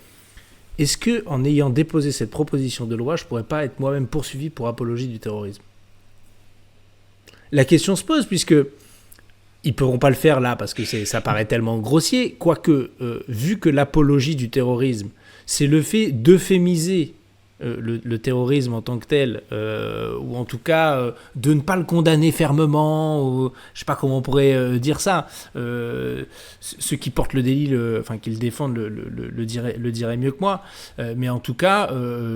est-ce que, en ayant déposé cette proposition de loi, je pourrais pas être moi-même poursuivi pour apologie du terrorisme? La question se pose, puisque ils pourront pas le faire là, parce que ça paraît tellement grossier, quoique, vu que l'apologie du terrorisme, c'est le fait d'euphémiser le terrorisme en tant que tel, ou en tout cas de ne pas le condamner fermement, ou je sais pas comment on pourrait dire ça. Ceux qui portent le délit, enfin qui le défendent, le diraient mieux que moi. Mais en tout cas,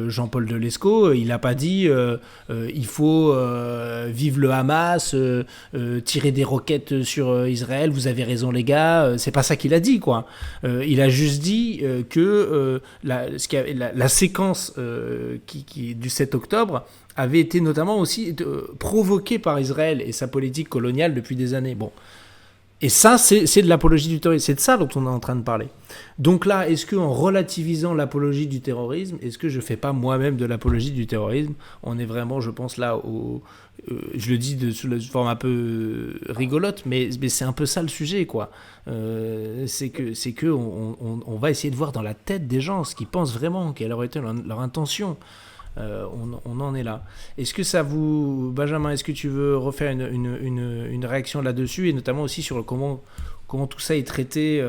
Jean-Paul Delescaux, il n'a pas dit il faut vive le Hamas, tirer des roquettes sur Israël. Vous avez raison les gars. C'est pas ça qu'il a dit, quoi. Il a juste dit que la séquence du 7 octobre avait été notamment aussi provoquée par Israël et sa politique coloniale depuis des années. Bon. Et ça, c'est de l'apologie du terrorisme. C'est de ça dont on est en train de parler. Donc là, est-ce qu'en relativisant l'apologie du terrorisme, est-ce que je ne fais pas moi-même de l'apologie du terrorisme? On est vraiment, je pense, là, je le dis sous une forme un peu rigolote, mais c'est un peu ça le sujet, quoi. C'est que on va essayer de voir dans la tête des gens ce qu'ils pensent vraiment, quelle aurait été leur intention. On en est là. Est-ce que ça vous... Benjamin, est-ce que tu veux refaire une réaction là-dessus, et notamment aussi sur comment tout ça est traité,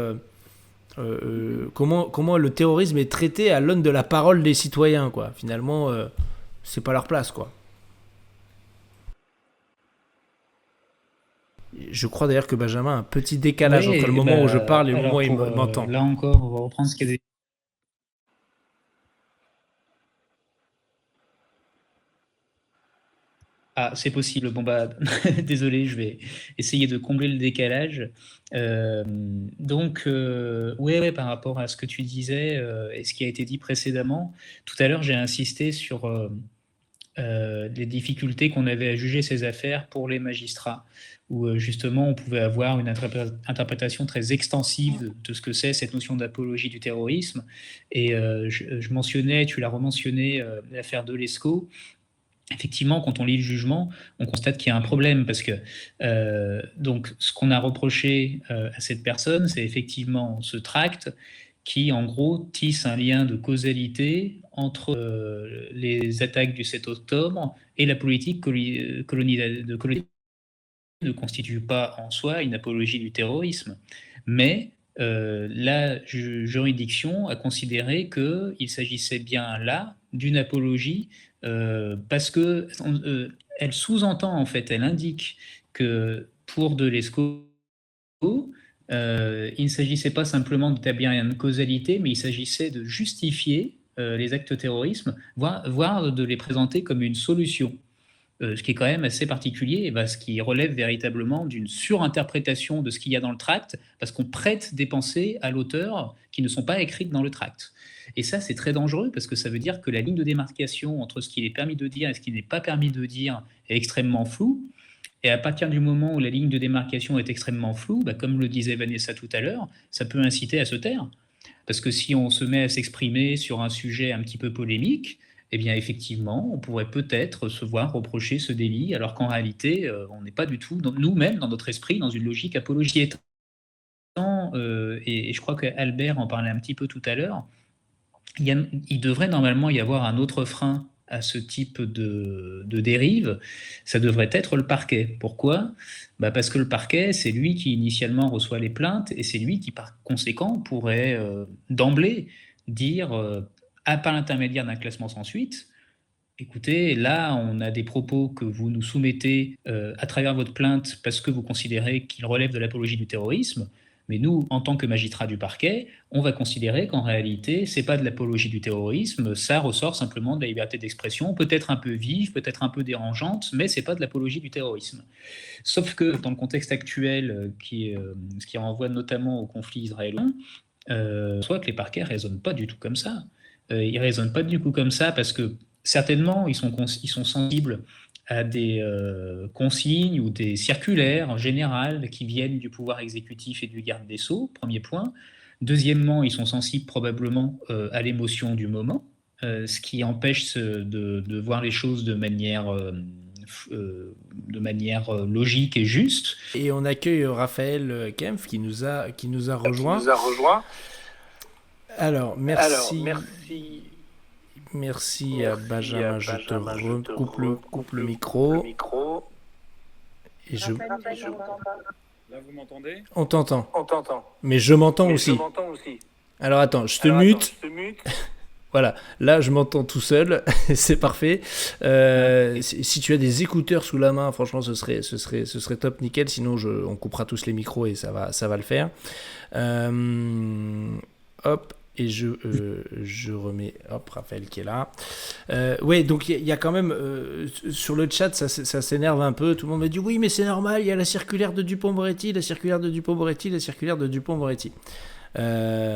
comment le terrorisme est traité à l'aune de la parole des citoyens, quoi. Finalement, c'est pas leur place, quoi. Je crois d'ailleurs que Benjamin a un petit décalage entre le moment où je parle et le moment où il m'entend. Là encore, on va reprendre ce qu'il y a dit. Ah, c'est possible. Bon, bah, désolé, je vais essayer de combler le décalage. Donc, ouais, par rapport à ce que tu disais et ce qui a été dit précédemment, tout à l'heure, j'ai insisté sur les difficultés qu'on avait à juger ces affaires pour les magistrats, où justement on pouvait avoir une interprétation très extensive de ce que c'est cette notion d'apologie du terrorisme. Et je mentionnais, tu l'as rementionné, l'affaire de Lescaut. Effectivement, quand on lit le jugement, on constate qu'il y a un problème parce que donc ce qu'on a reproché à cette personne, c'est effectivement ce tract qui, en gros, tisse un lien de causalité entre les attaques du 7 octobre et la politique de colonisation ne constitue pas en soi une apologie du terrorisme. Mais la juridiction a considéré qu'il s'agissait bien là d'une apologie parce que elle sous-entend, en fait, elle indique que pour de Lescaut, il ne s'agissait pas simplement d'établir une causalité, mais il s'agissait de justifier les actes de terrorisme, voire de les présenter comme une solution. Ce qui est quand même assez particulier, et ce qui relève véritablement d'une surinterprétation de ce qu'il y a dans le tract, parce qu'on prête des pensées à l'auteur qui ne sont pas écrites dans le tract. Et ça, c'est très dangereux, parce que ça veut dire que la ligne de démarcation entre ce qu'il est permis de dire et ce qui n'est pas permis de dire est extrêmement floue. Et à partir du moment où la ligne de démarcation est extrêmement floue, comme le disait Vanessa tout à l'heure, ça peut inciter à se taire. Parce que si on se met à s'exprimer sur un sujet un petit peu polémique, eh bien effectivement, on pourrait peut-être se voir reprocher ce délit, alors qu'en réalité, on n'est pas du tout, nous-mêmes, dans notre esprit, dans une logique apologie étant. Et je crois qu'Albert en parlait un petit peu tout à l'heure, il devrait normalement y avoir un autre frein à ce type de dérive, ça devrait être le parquet. Pourquoi ? Parce que le parquet, c'est lui qui initialement reçoit les plaintes, et c'est lui qui, par conséquent, pourrait d'emblée dire, par l'intermédiaire d'un classement sans suite, écoutez, là, on a des propos que vous nous soumettez à travers votre plainte parce que vous considérez qu'ils relèvent de l'apologie du terrorisme. Mais nous, en tant que magistrats du parquet, on va considérer qu'en réalité, ce n'est pas de l'apologie du terrorisme, ça ressort simplement de la liberté d'expression, peut-être un peu vive, peut-être un peu dérangeante, mais ce n'est pas de l'apologie du terrorisme. Sauf que dans le contexte actuel, ce qui renvoie notamment au conflit israélien, soit que les parquets ne raisonnent pas du tout comme ça. Ils ne raisonnent pas du tout comme ça parce que certainement, ils sont sensibles à des consignes ou des circulaires générales qui viennent du pouvoir exécutif et du garde des Sceaux, premier point. Deuxièmement, ils sont sensibles probablement à l'émotion du moment, ce qui empêche de voir les choses de manière logique et juste. Et on accueille Raphaël Kempf qui nous a rejoint. Alors, merci. Merci à Benjamin, je te recoupe le micro. Et Là, vous m'entendez ? On t'entend. Mais je m'entends aussi. Alors attends, je te mute. Voilà, là je m'entends tout seul, c'est parfait. Si tu as des écouteurs sous la main, franchement ce serait top nickel, sinon on coupera tous les micros et ça va le faire. Hop. Et je remets, Raphaël qui est là. Ouais, donc il y a quand même, sur le chat, ça s'énerve un peu. Tout le monde me dit, oui, mais c'est normal, il y a la circulaire de Dupond-Moretti.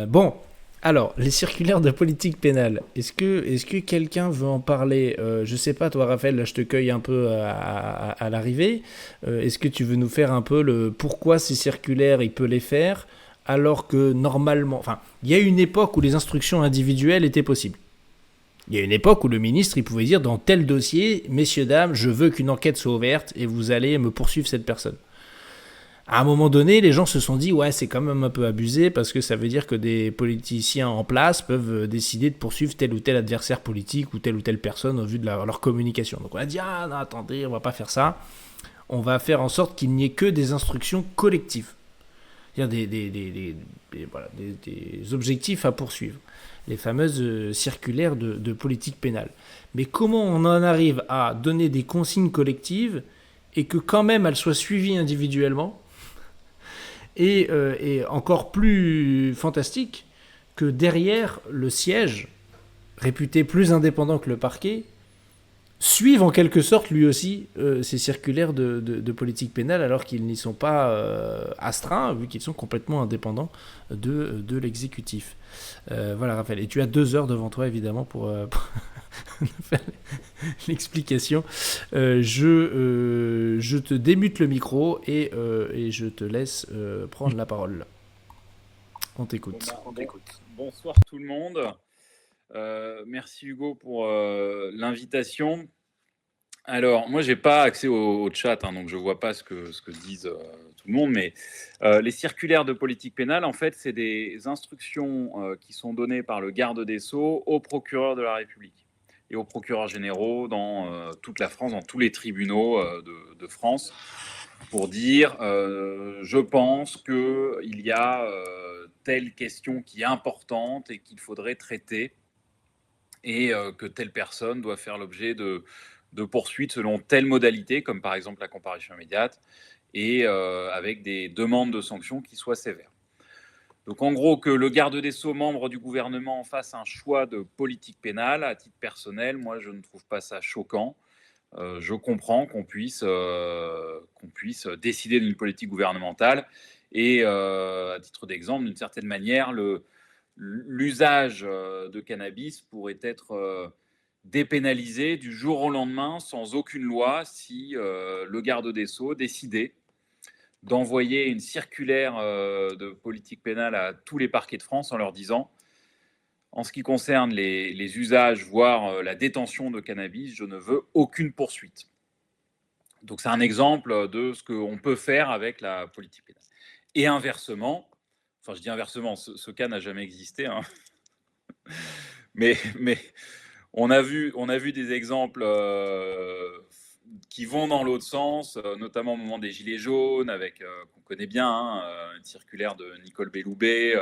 Bon, alors, les circulaires de politique pénale, est-ce que quelqu'un veut en parler ? Je sais pas, toi, Raphaël, là, je te cueille un peu à l'arrivée. Est-ce que tu veux nous faire un peu le pourquoi ces circulaires, il peut les faire ? Alors que normalement, il y a une époque où les instructions individuelles étaient possibles. Il y a une époque où le ministre, il pouvait dire dans tel dossier, messieurs, dames, je veux qu'une enquête soit ouverte et vous allez me poursuivre cette personne. À un moment donné, les gens se sont dit, ouais, c'est quand même un peu abusé parce que ça veut dire que des politiciens en place peuvent décider de poursuivre tel ou tel adversaire politique ou telle personne au vu de leur communication. Donc on a dit, ah non, attendez, on va pas faire ça. On va faire en sorte qu'il n'y ait que des instructions collectives. C'est-à-dire des objectifs à poursuivre, les fameuses circulaires de politique pénale. Mais comment on en arrive à donner des consignes collectives et que quand même elles soient suivies individuellement et encore plus fantastique que derrière le siège, réputé plus indépendant que le parquet, suivent en quelque sorte lui aussi ces circulaires de politique pénale alors qu'ils n'y sont pas astreints vu qu'ils sont complètement indépendants de l'exécutif. Voilà Raphaël, et tu as 2 heures devant toi évidemment pour faire l'explication. Je te démute le micro et je te laisse prendre la parole. On t'écoute. Bonsoir tout le monde. Merci Hugo pour l'invitation. Alors, moi, j'ai pas accès au chat, donc je vois pas ce que disent tout le monde, mais les circulaires de politique pénale, en fait, c'est des instructions qui sont données par le garde des Sceaux au procureur de la République et aux procureurs généraux dans toute la France, dans tous les tribunaux de France, pour dire je pense qu'il y a telle question qui est importante et qu'il faudrait traiter et que telle personne doit faire l'objet de poursuites selon telle modalité, comme par exemple la comparution immédiate, et avec des demandes de sanctions qui soient sévères. Donc en gros, que le garde des Sceaux, membre du gouvernement, fasse un choix de politique pénale, à titre personnel, moi je ne trouve pas ça choquant. Je comprends qu'on puisse décider d'une politique gouvernementale et, à titre d'exemple, d'une certaine manière, l'usage de cannabis pourrait être dépénalisé du jour au lendemain sans aucune loi si le garde des Sceaux décidait d'envoyer une circulaire de politique pénale à tous les parquets de France en leur disant en ce qui concerne les usages, voire la détention de cannabis, je ne veux aucune poursuite. Donc c'est un exemple de ce qu'on peut faire avec la politique pénale. Et inversement, enfin je dis inversement, ce cas n'a jamais existé, hein. mais on a vu des exemples qui vont dans l'autre sens, notamment au moment des Gilets jaunes, avec, qu'on connaît bien, une circulaire de Nicole Belloubet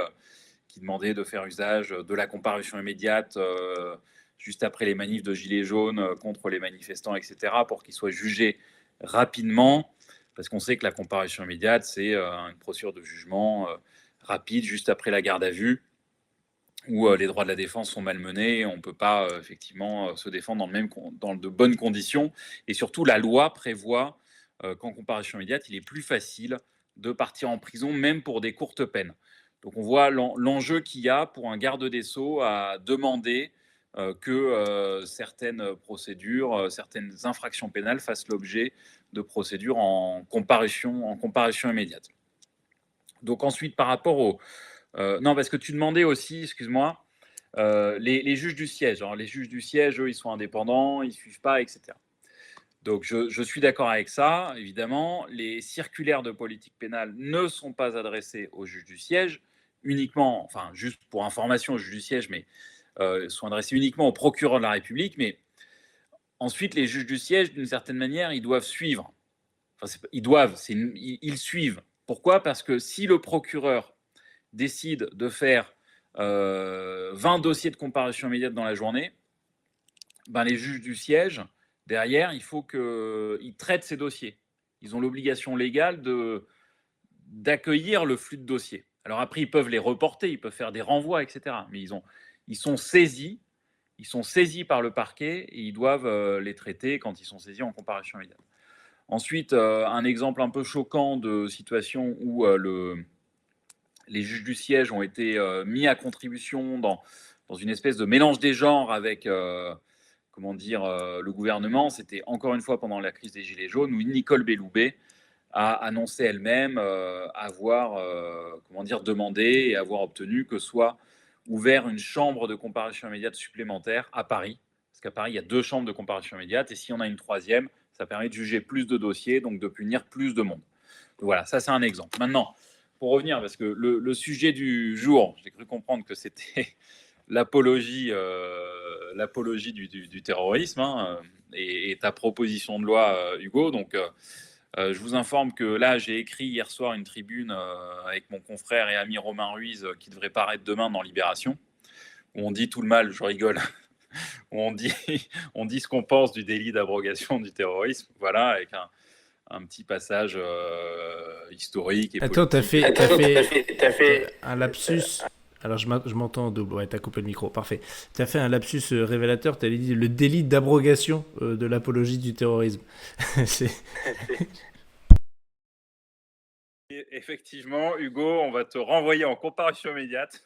qui demandait de faire usage de la comparution immédiate juste après les manifs de Gilets jaunes contre les manifestants, etc., pour qu'ils soient jugés rapidement, parce qu'on sait que la comparution immédiate, c'est une procédure de jugement rapide, juste après la garde à vue, où les droits de la défense sont malmenés, on ne peut pas effectivement se défendre dans de bonnes conditions. Et surtout, la loi prévoit qu'en comparution immédiate, il est plus facile de partir en prison, même pour des courtes peines. Donc on voit l'enjeu qu'il y a pour un garde des Sceaux à demander que certaines procédures, certaines infractions pénales fassent l'objet de procédures en comparution immédiate. Donc ensuite, par rapport au... non, parce que tu demandais aussi, excuse-moi, les juges du siège. Alors, les juges du siège, eux, ils sont indépendants, ils ne suivent pas, etc. Donc, je suis d'accord avec ça, évidemment. Les circulaires de politique pénale ne sont pas adressés aux juges du siège, uniquement, enfin, juste pour information aux juges du siège, mais sont adressés uniquement au procureur de la République. Mais ensuite, les juges du siège, d'une certaine manière, ils doivent suivre. Enfin, ils suivent. Pourquoi ? Parce que si le procureur décide de faire 20 dossiers de comparution immédiate dans la journée, ben les juges du siège, derrière, il faut qu'ils traitent ces dossiers. Ils ont l'obligation légale d'accueillir le flux de dossiers. Alors après, ils peuvent les reporter, ils peuvent faire des renvois, etc. Mais ils sont saisis par le parquet et ils doivent les traiter quand ils sont saisis en comparution immédiate. Ensuite, un exemple un peu choquant de situation où les juges du siège ont été mis à contribution dans une espèce de mélange des genres avec le gouvernement. C'était encore une fois pendant la crise des Gilets jaunes où Nicole Belloubet a annoncé elle-même avoir demandé et avoir obtenu que soit ouvert une chambre de comparution immédiate supplémentaire à Paris. Parce qu'à Paris, il y a 2 chambres de comparution immédiate et si on a une 3e, ça permet de juger plus de dossiers, donc de punir plus de monde. Donc voilà, ça c'est un exemple. Maintenant, pour revenir, parce que le sujet du jour, j'ai cru comprendre que c'était l'apologie du terrorisme et ta proposition de loi, Hugo. Donc, je vous informe que là, j'ai écrit hier soir une tribune avec mon confrère et ami Romain Ruiz qui devrait paraître demain dans Libération, où on dit tout le mal, je rigole, où on dit ce qu'on pense du délit d'abrogation du terrorisme, voilà, avec un petit passage historique et Attends, politique. t'as fait un lapsus. Alors, je m'entends en double. Ouais, t'as coupé le micro. Parfait. T'as fait un lapsus révélateur. T'avais dit le délit d'abrogation de l'apologie du terrorisme. C'est... Effectivement, Hugo, on va te renvoyer en comparution immédiate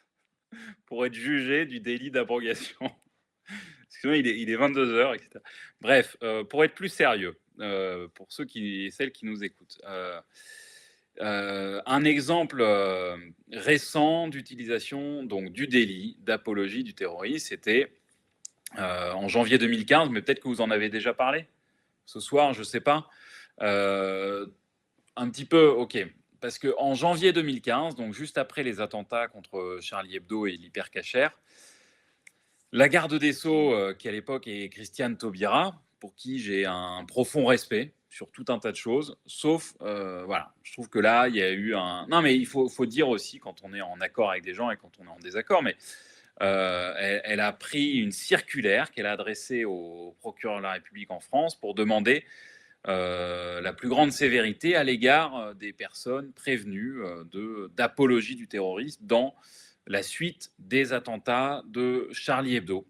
pour être jugé du délit d'abrogation. Sinon, il est 22h, etc. Bref, pour être plus sérieux, pour ceux et celles qui nous écoutent, un exemple récent d'utilisation donc du délit d'apologie du terrorisme, c'était en janvier 2015, mais peut-être que vous en avez déjà parlé ce soir, je ne sais pas. Un petit peu, ok. Parce qu'en janvier 2015, donc juste après les attentats contre Charlie Hebdo et l'Hypercacher, la garde des Sceaux, qui à l'époque est Christiane Taubira, pour qui j'ai un profond respect sur tout un tas de choses, sauf, voilà, je trouve que là, il y a eu un... Non, mais il faut dire aussi quand on est en accord avec des gens et quand on est en désaccord, mais elle a pris une circulaire qu'elle a adressée au procureur de la République en France pour demander la plus grande sévérité à l'égard des personnes prévenues d'apologie du terrorisme dans la suite des attentats de Charlie Hebdo,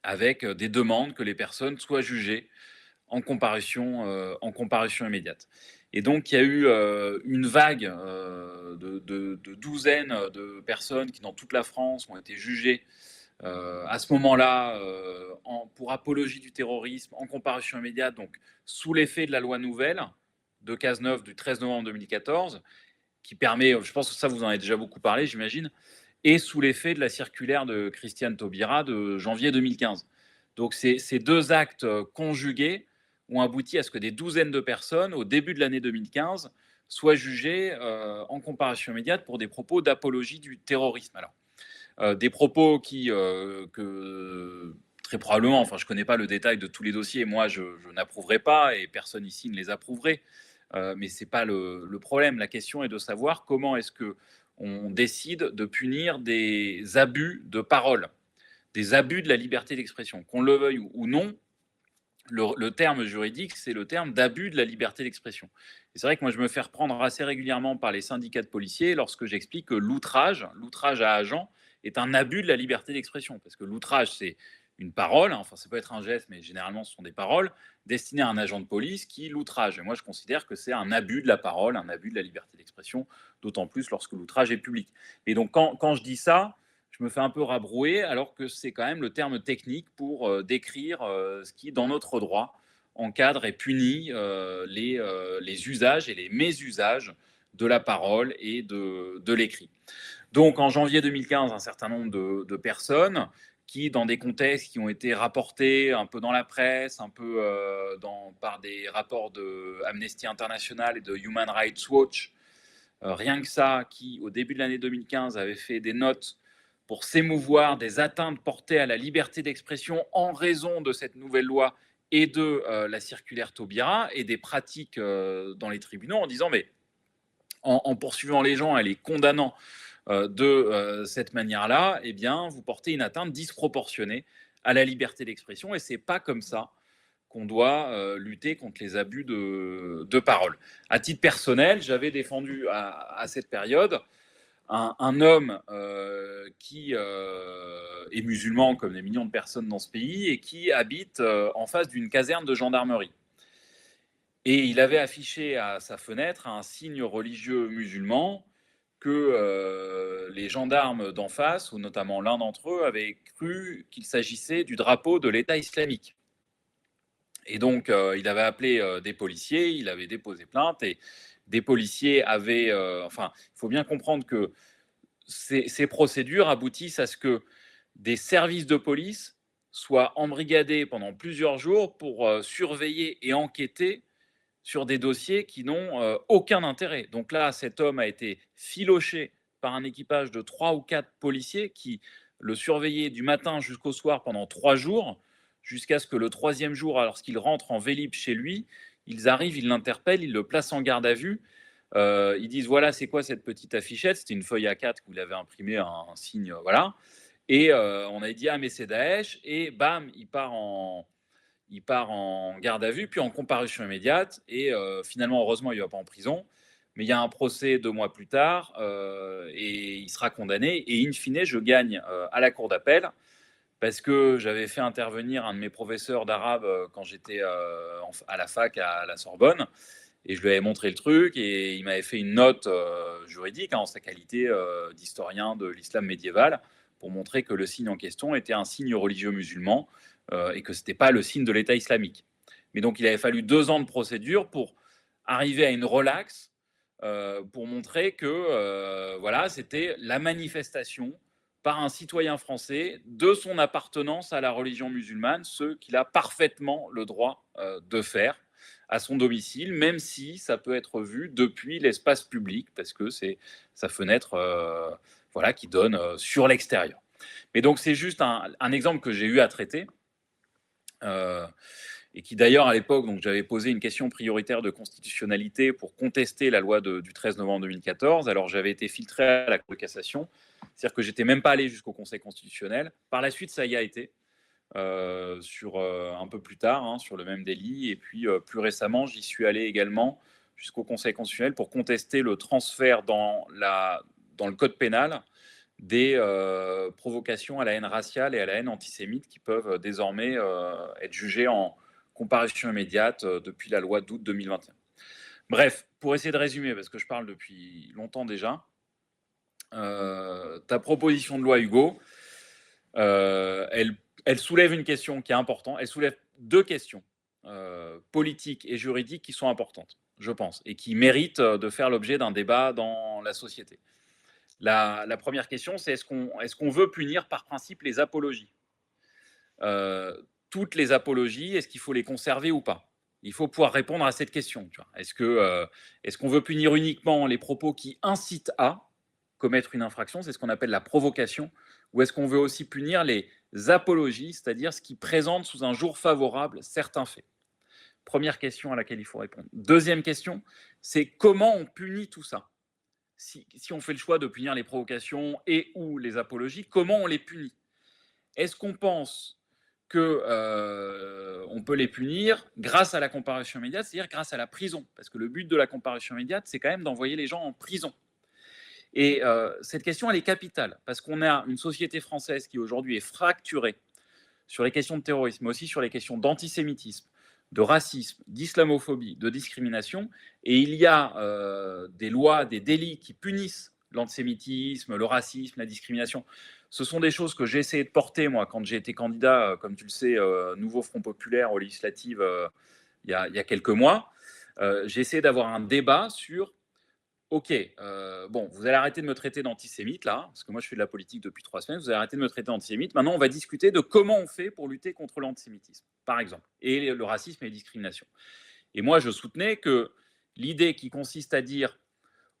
avec des demandes que les personnes soient jugées en comparution immédiate. Et donc, il y a eu une vague de douzaines de personnes qui, dans toute la France, ont été jugées à ce moment-là pour apologie du terrorisme en comparution immédiate, donc sous l'effet de la loi nouvelle de Cazeneuve du 13 novembre 2014, qui permet, je pense que ça vous en avez déjà beaucoup parlé, j'imagine, et sous l'effet de la circulaire de Christiane Taubira de janvier 2015. Donc ces deux actes conjugués ont abouti à ce que des douzaines de personnes, au début de l'année 2015, soient jugées en comparution immédiate pour des propos d'apologie du terrorisme. Alors, des propos que très probablement, enfin je ne connais pas le détail de tous les dossiers, moi je n'approuverai pas et personne ici ne les approuverait, mais ce n'est pas le problème. La question est de savoir comment est-ce qu'on décide de punir des abus de parole, des abus de la liberté d'expression. Qu'on le veuille ou non, le terme juridique, c'est le terme d'abus de la liberté d'expression. Et c'est vrai que moi, je me fais reprendre assez régulièrement par les syndicats de policiers lorsque j'explique que l'outrage à agent, est un abus de la liberté d'expression. Parce que l'outrage, c'est une parole, hein, enfin, ça peut être un geste, mais généralement, ce sont des paroles destinées à un agent de police qui l'outrage. Et moi, je considère que c'est un abus de la parole, un abus de la liberté d'expression, d'autant plus lorsque l'outrage est public. Et donc, quand je dis ça, je me fais un peu rabrouer, alors que c'est quand même le terme technique pour décrire ce qui, dans notre droit, encadre et punit les usages et les mésusages de la parole et de l'écrit. Donc, en janvier 2015, un certain nombre de personnes qui, dans des contextes qui ont été rapportés un peu dans la presse, un peu par des rapports de Amnesty International et de Human Rights Watch, rien que ça, qui, au début de l'année 2015, avaient fait des notes pour s'émouvoir des atteintes portées à la liberté d'expression en raison de cette nouvelle loi et de la circulaire Taubira et des pratiques dans les tribunaux, en disant, mais en poursuivant les gens et les condamnant de cette manière-là, eh bien, vous portez une atteinte disproportionnée à la liberté d'expression, et c'est pas comme ça qu'on doit lutter contre les abus de parole. À titre personnel, j'avais défendu à cette période un homme qui est musulman, comme des millions de personnes dans ce pays, et qui habite en face d'une caserne de gendarmerie. Et il avait affiché à sa fenêtre un signe religieux musulman que les gendarmes d'en face, ou notamment l'un d'entre eux, avaient cru qu'il s'agissait du drapeau de l'État islamique. Et donc, il avait appelé des policiers, il avait déposé plainte, et des policiers avaient... enfin, il faut bien comprendre que ces procédures aboutissent à ce que des services de police soient embrigadés pendant plusieurs jours pour surveiller et enquêter sur des dossiers qui n'ont aucun intérêt. Donc là, cet homme a été filoché par un équipage de 3 ou 4 policiers qui le surveillaient du matin jusqu'au soir pendant 3 jours, jusqu'à ce que le 3e jour, lorsqu'il rentre en Vélib chez lui, ils arrivent, ils l'interpellent, ils le placent en garde à vue. Ils disent, voilà, c'est quoi cette petite affichette? C'était une feuille A4 où il avait imprimé un signe, voilà. Et on avait dit, ah, mais c'est Daesh. Et bam, il part en garde à vue, puis en comparution immédiate. Et finalement, heureusement, il ne va pas en prison mais il y a un procès 2 mois plus tard et il sera condamné. Et in fine, je gagne à la cour d'appel parce que j'avais fait intervenir un de mes professeurs d'arabe quand j'étais à la fac à la Sorbonne. Et je lui avais montré le truc et il m'avait fait une note juridique en sa qualité d'historien de l'islam médiéval pour montrer que le signe en question était un signe religieux musulman et que ce n'était pas le signe de l'État islamique. Mais donc, il avait fallu 2 ans de procédure pour arriver à une relaxe pour montrer que voilà, c'était la manifestation par un citoyen français de son appartenance à la religion musulmane, ce qu'il a parfaitement le droit de faire à son domicile, même si ça peut être vu depuis l'espace public, parce que c'est sa fenêtre voilà, qui donne sur l'extérieur. Mais donc, c'est juste un exemple que j'ai eu à traiter. Et qui d'ailleurs à l'époque, donc j'avais posé une question prioritaire de constitutionnalité pour contester la loi du 13 novembre 2014. Alors j'avais été filtré à la Cour de cassation, c'est-à-dire que j'étais même pas allé jusqu'au Conseil constitutionnel. Par la suite, ça y a été sur un peu plus tard, sur le même délit. Et puis plus récemment, j'y suis allé également jusqu'au Conseil constitutionnel pour contester le transfert dans le code pénal des provocations à la haine raciale et à la haine antisémite qui peuvent désormais être jugées en comparution immédiate depuis la loi d'août 2021. Bref, pour essayer de résumer, parce que je parle depuis longtemps déjà, ta proposition de loi, Hugo, elle soulève une question qui est importante. Elle soulève 2 questions politiques et juridiques qui sont importantes, je pense, et qui méritent de faire l'objet d'un débat dans la société. La première question, c'est est-ce qu'on veut punir par principe les apologies toutes les apologies, est-ce qu'il faut les conserver ou pas? Il faut pouvoir répondre à cette question. Est-ce qu'on veut punir uniquement les propos qui incitent à commettre une infraction? C'est ce qu'on appelle la provocation. Ou est-ce qu'on veut aussi punir les apologies, c'est-à-dire ce qui présente sous un jour favorable certains faits? Première question à laquelle il faut répondre. Deuxième question, c'est comment on punit tout ça? Si on fait le choix de punir les provocations et ou les apologies, comment on les punit? Est-ce qu'on pense qu'on peut les punir grâce à la comparution immédiate, c'est-à-dire grâce à la prison? Parce que le but de la comparution immédiate, c'est quand même d'envoyer les gens en prison. Et cette question, elle est capitale, parce qu'on a une société française qui aujourd'hui est fracturée sur les questions de terrorisme, mais aussi sur les questions d'antisémitisme, de racisme, d'islamophobie, de discrimination. Et il y a des lois, des délits qui punissent l'antisémitisme, le racisme, la discrimination. Ce sont des choses que j'ai essayé de porter, moi, quand j'ai été candidat, comme tu le sais, Nouveau Front Populaire aux législatives il y a quelques mois. J'ai essayé d'avoir un débat sur OK, bon, vous allez arrêter de me traiter d'antisémite, là, parce que moi, je fais de la politique depuis 3 semaines, vous allez arrêter de me traiter d'antisémite. Maintenant, on va discuter de comment on fait pour lutter contre l'antisémitisme, par exemple, et le racisme et les discriminations. Et moi, je soutenais que l'idée qui consiste à dire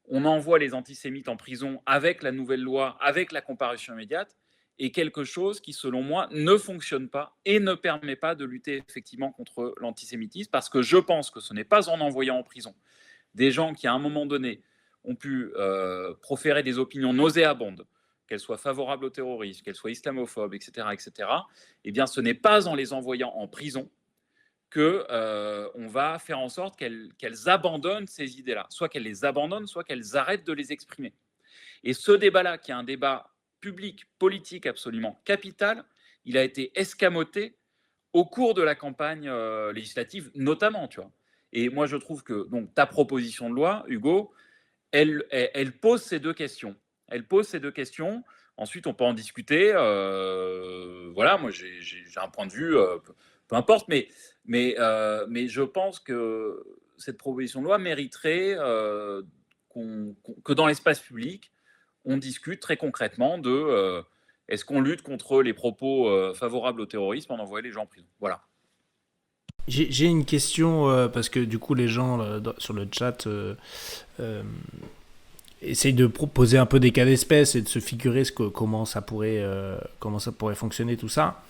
on envoie les antisémites en prison avec la nouvelle loi, avec la comparution immédiate, est quelque chose qui, selon moi, ne fonctionne pas et ne permet pas de lutter effectivement contre l'antisémitisme, parce que je pense que ce n'est pas en envoyant en prison des gens qui, à un moment donné, ont pu proférer des opinions nauséabondes, qu'elles soient favorables au terrorisme, qu'elles soient islamophobes, etc., eh bien, ce n'est pas en les envoyant en prison qu'on va faire en sorte qu'elles abandonnent ces idées-là. Soit qu'elles les abandonnent, soit qu'elles arrêtent de les exprimer. Et ce débat-là, qui est un débat public, politique absolument capital, il a été escamoté au cours de la campagne législative, notamment, tu vois. Et moi, je trouve que donc, ta proposition de loi, Hugo, elle pose ces 2 questions. Elle pose ces 2 questions. Ensuite, on peut en discuter. Voilà, moi, j'ai un point de vue, peu importe, mais je pense que cette proposition de loi mériterait que dans l'espace public, on discute très concrètement de est-ce qu'on lutte contre les propos favorables au terrorisme en envoyant les gens en prison. Voilà. J'ai une question, parce que du coup, les gens sur le chat essayent de proposer un peu des cas d'espèce et de se figurer comment ça pourrait fonctionner, tout ça.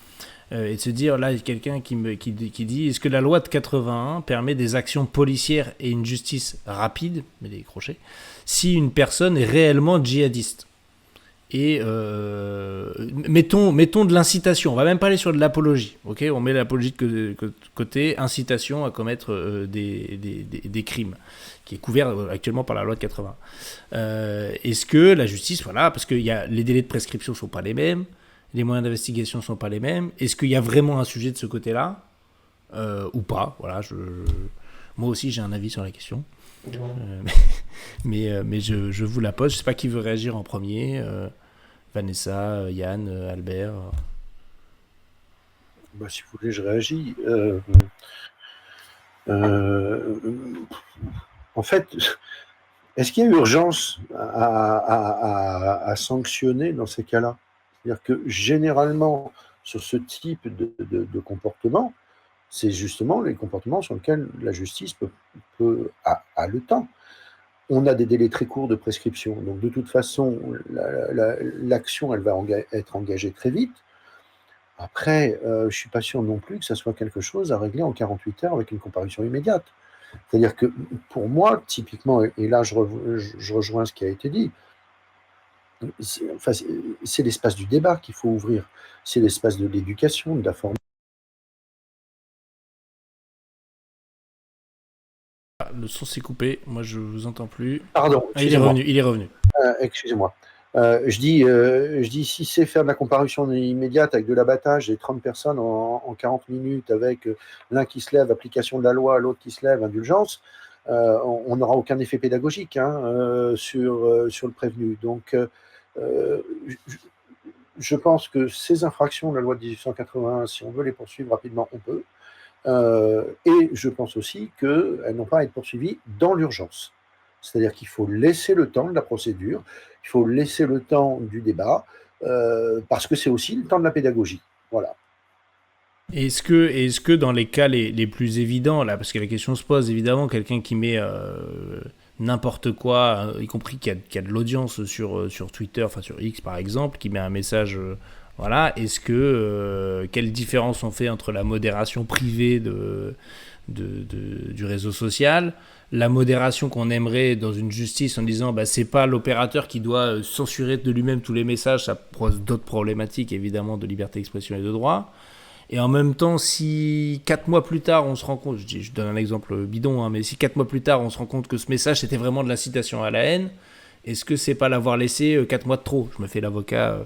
Et de se dire, là, il y a quelqu'un qui dit est-ce que la loi de 81 permet des actions policières et une justice rapide, mais des crochets, si une personne est réellement djihadiste? Et mettons de l'incitation. On va même pas aller sur de l'apologie. Ok, on met l'apologie de côté. Incitation à commettre des crimes, qui est couvert actuellement par la loi de 80. Est-ce que la justice, voilà, parce que les délais de prescription sont pas les mêmes, les moyens d'investigation sont pas les mêmes. Est-ce qu'il y a vraiment un sujet de ce côté-là ou pas? Voilà, moi aussi j'ai un avis sur la question. Mais je vous la pose. Je sais pas qui veut réagir en premier. Vanessa, Yann, Albert. Si vous voulez, je réagis. En fait, est-ce qu'il y a urgence à sanctionner dans ces cas-là? C'est-à-dire que généralement, sur ce type de comportement, c'est justement les comportements sur lesquels la justice a le temps. On a des délais très courts de prescription, donc de toute façon, l'action, elle va être engagée très vite. Après, je ne suis pas sûr non plus que ça soit quelque chose à régler en 48 heures avec une comparution immédiate. C'est-à-dire que pour moi, typiquement, et là je rejoins ce qui a été dit, c'est l'espace du débat qu'il faut ouvrir, c'est l'espace de l'éducation, de la formation. Le son s'est coupé, moi je vous entends plus. Pardon. Il est revenu. Excusez-moi. Je dis, si c'est faire de la comparution immédiate avec de l'abattage et 30 personnes en 40 minutes, avec l'un qui se lève, application de la loi, l'autre qui se lève, indulgence, on n'aura aucun effet pédagogique sur le prévenu. Donc, je pense que ces infractions de la loi de 1881, si on veut les poursuivre rapidement, on peut. Et je pense aussi qu'elles n'ont pas à être poursuivies dans l'urgence. C'est-à-dire qu'il faut laisser le temps de la procédure, il faut laisser le temps du débat, parce que c'est aussi le temps de la pédagogie. Voilà. Est-ce que dans les cas les plus évidents, là, parce que la question se pose évidemment, quelqu'un qui met n'importe quoi, y compris qui a de l'audience sur Twitter, enfin sur X par exemple, qui met un message... Voilà, est-ce que quelle différence on fait entre la modération privée du réseau social, la modération qu'on aimerait dans une justice en disant c'est pas l'opérateur qui doit censurer de lui-même tous les messages, ça pose d'autres problématiques évidemment de liberté d'expression et de droit. Et en même temps, si 4 mois plus tard on se rend compte, je donne un exemple bidon, mais si 4 mois plus tard on se rend compte que ce message c'était vraiment de l'incitation à la haine, est-ce que c'est pas l'avoir laissé 4 mois de trop? Je me fais l'avocat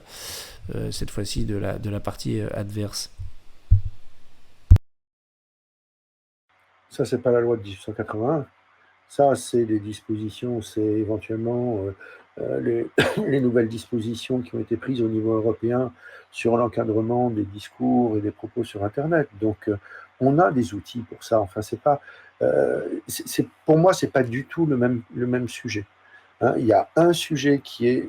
cette fois-ci de la partie adverse. Ça, c'est pas la loi de 1881. Ça, c'est les dispositions, c'est éventuellement les nouvelles dispositions qui ont été prises au niveau européen sur l'encadrement des discours et des propos sur Internet. Donc, on a des outils pour ça. Enfin, c'est pas, pour moi, c'est pas du tout le même sujet. Il y a un sujet qui est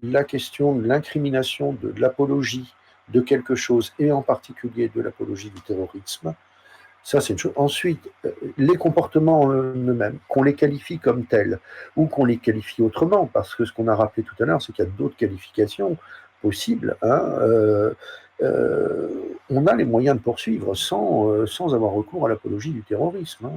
la question de l'incrimination, de l'apologie de quelque chose, et en particulier de l'apologie du terrorisme. Ça, c'est une chose. Ensuite, les comportements en eux-mêmes, qu'on les qualifie comme tels, ou qu'on les qualifie autrement, parce que ce qu'on a rappelé tout à l'heure, c'est qu'il y a d'autres qualifications possibles. On a les moyens de poursuivre sans avoir recours à l'apologie du terrorisme.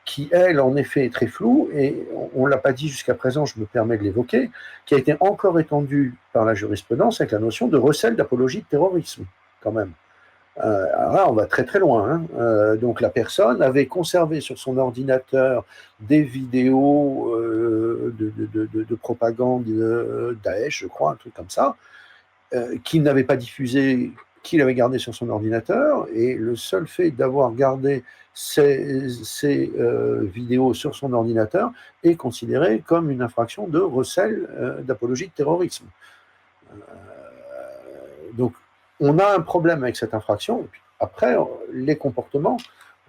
Qui, elle, en effet, est très floue, et on ne l'a pas dit jusqu'à présent, je me permets de l'évoquer, qui a été encore étendue par la jurisprudence avec la notion de recel d'apologie de terrorisme, quand même. Alors là, on va très très loin. Donc la personne avait conservé sur son ordinateur des vidéos de propagande Daesh, je crois, un truc comme ça, qu'il n'avait pas diffusé, qu'il avait gardé sur son ordinateur, et le seul fait d'avoir gardé ces vidéos sur son ordinateur est considéré comme une infraction de recel d'apologie de terrorisme. Donc, on a un problème avec cette infraction. Et puis, après, les comportements,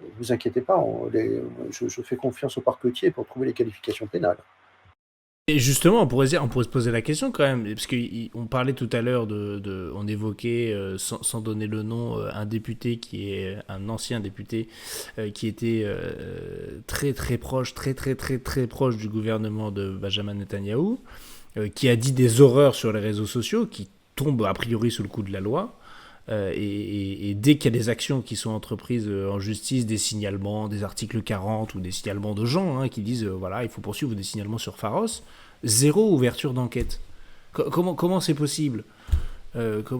ne vous inquiétez pas, je fais confiance au parquetier pour trouver les qualifications pénales. Et justement, on pourrait se poser la question quand même, parce qu'on parlait tout à l'heure on évoquait, sans donner le nom, un député qui est un ancien député qui était très très proche, très proche du gouvernement de Benjamin Netanyahou, qui a dit des horreurs sur les réseaux sociaux, qui tombent a priori sous le coup de la loi. Et dès qu'il y a des actions qui sont entreprises en justice, des signalements, des articles 40 ou des signalements de gens qui disent voilà, il faut poursuivre des signalements sur Pharos, zéro ouverture d'enquête. Comment c'est possible?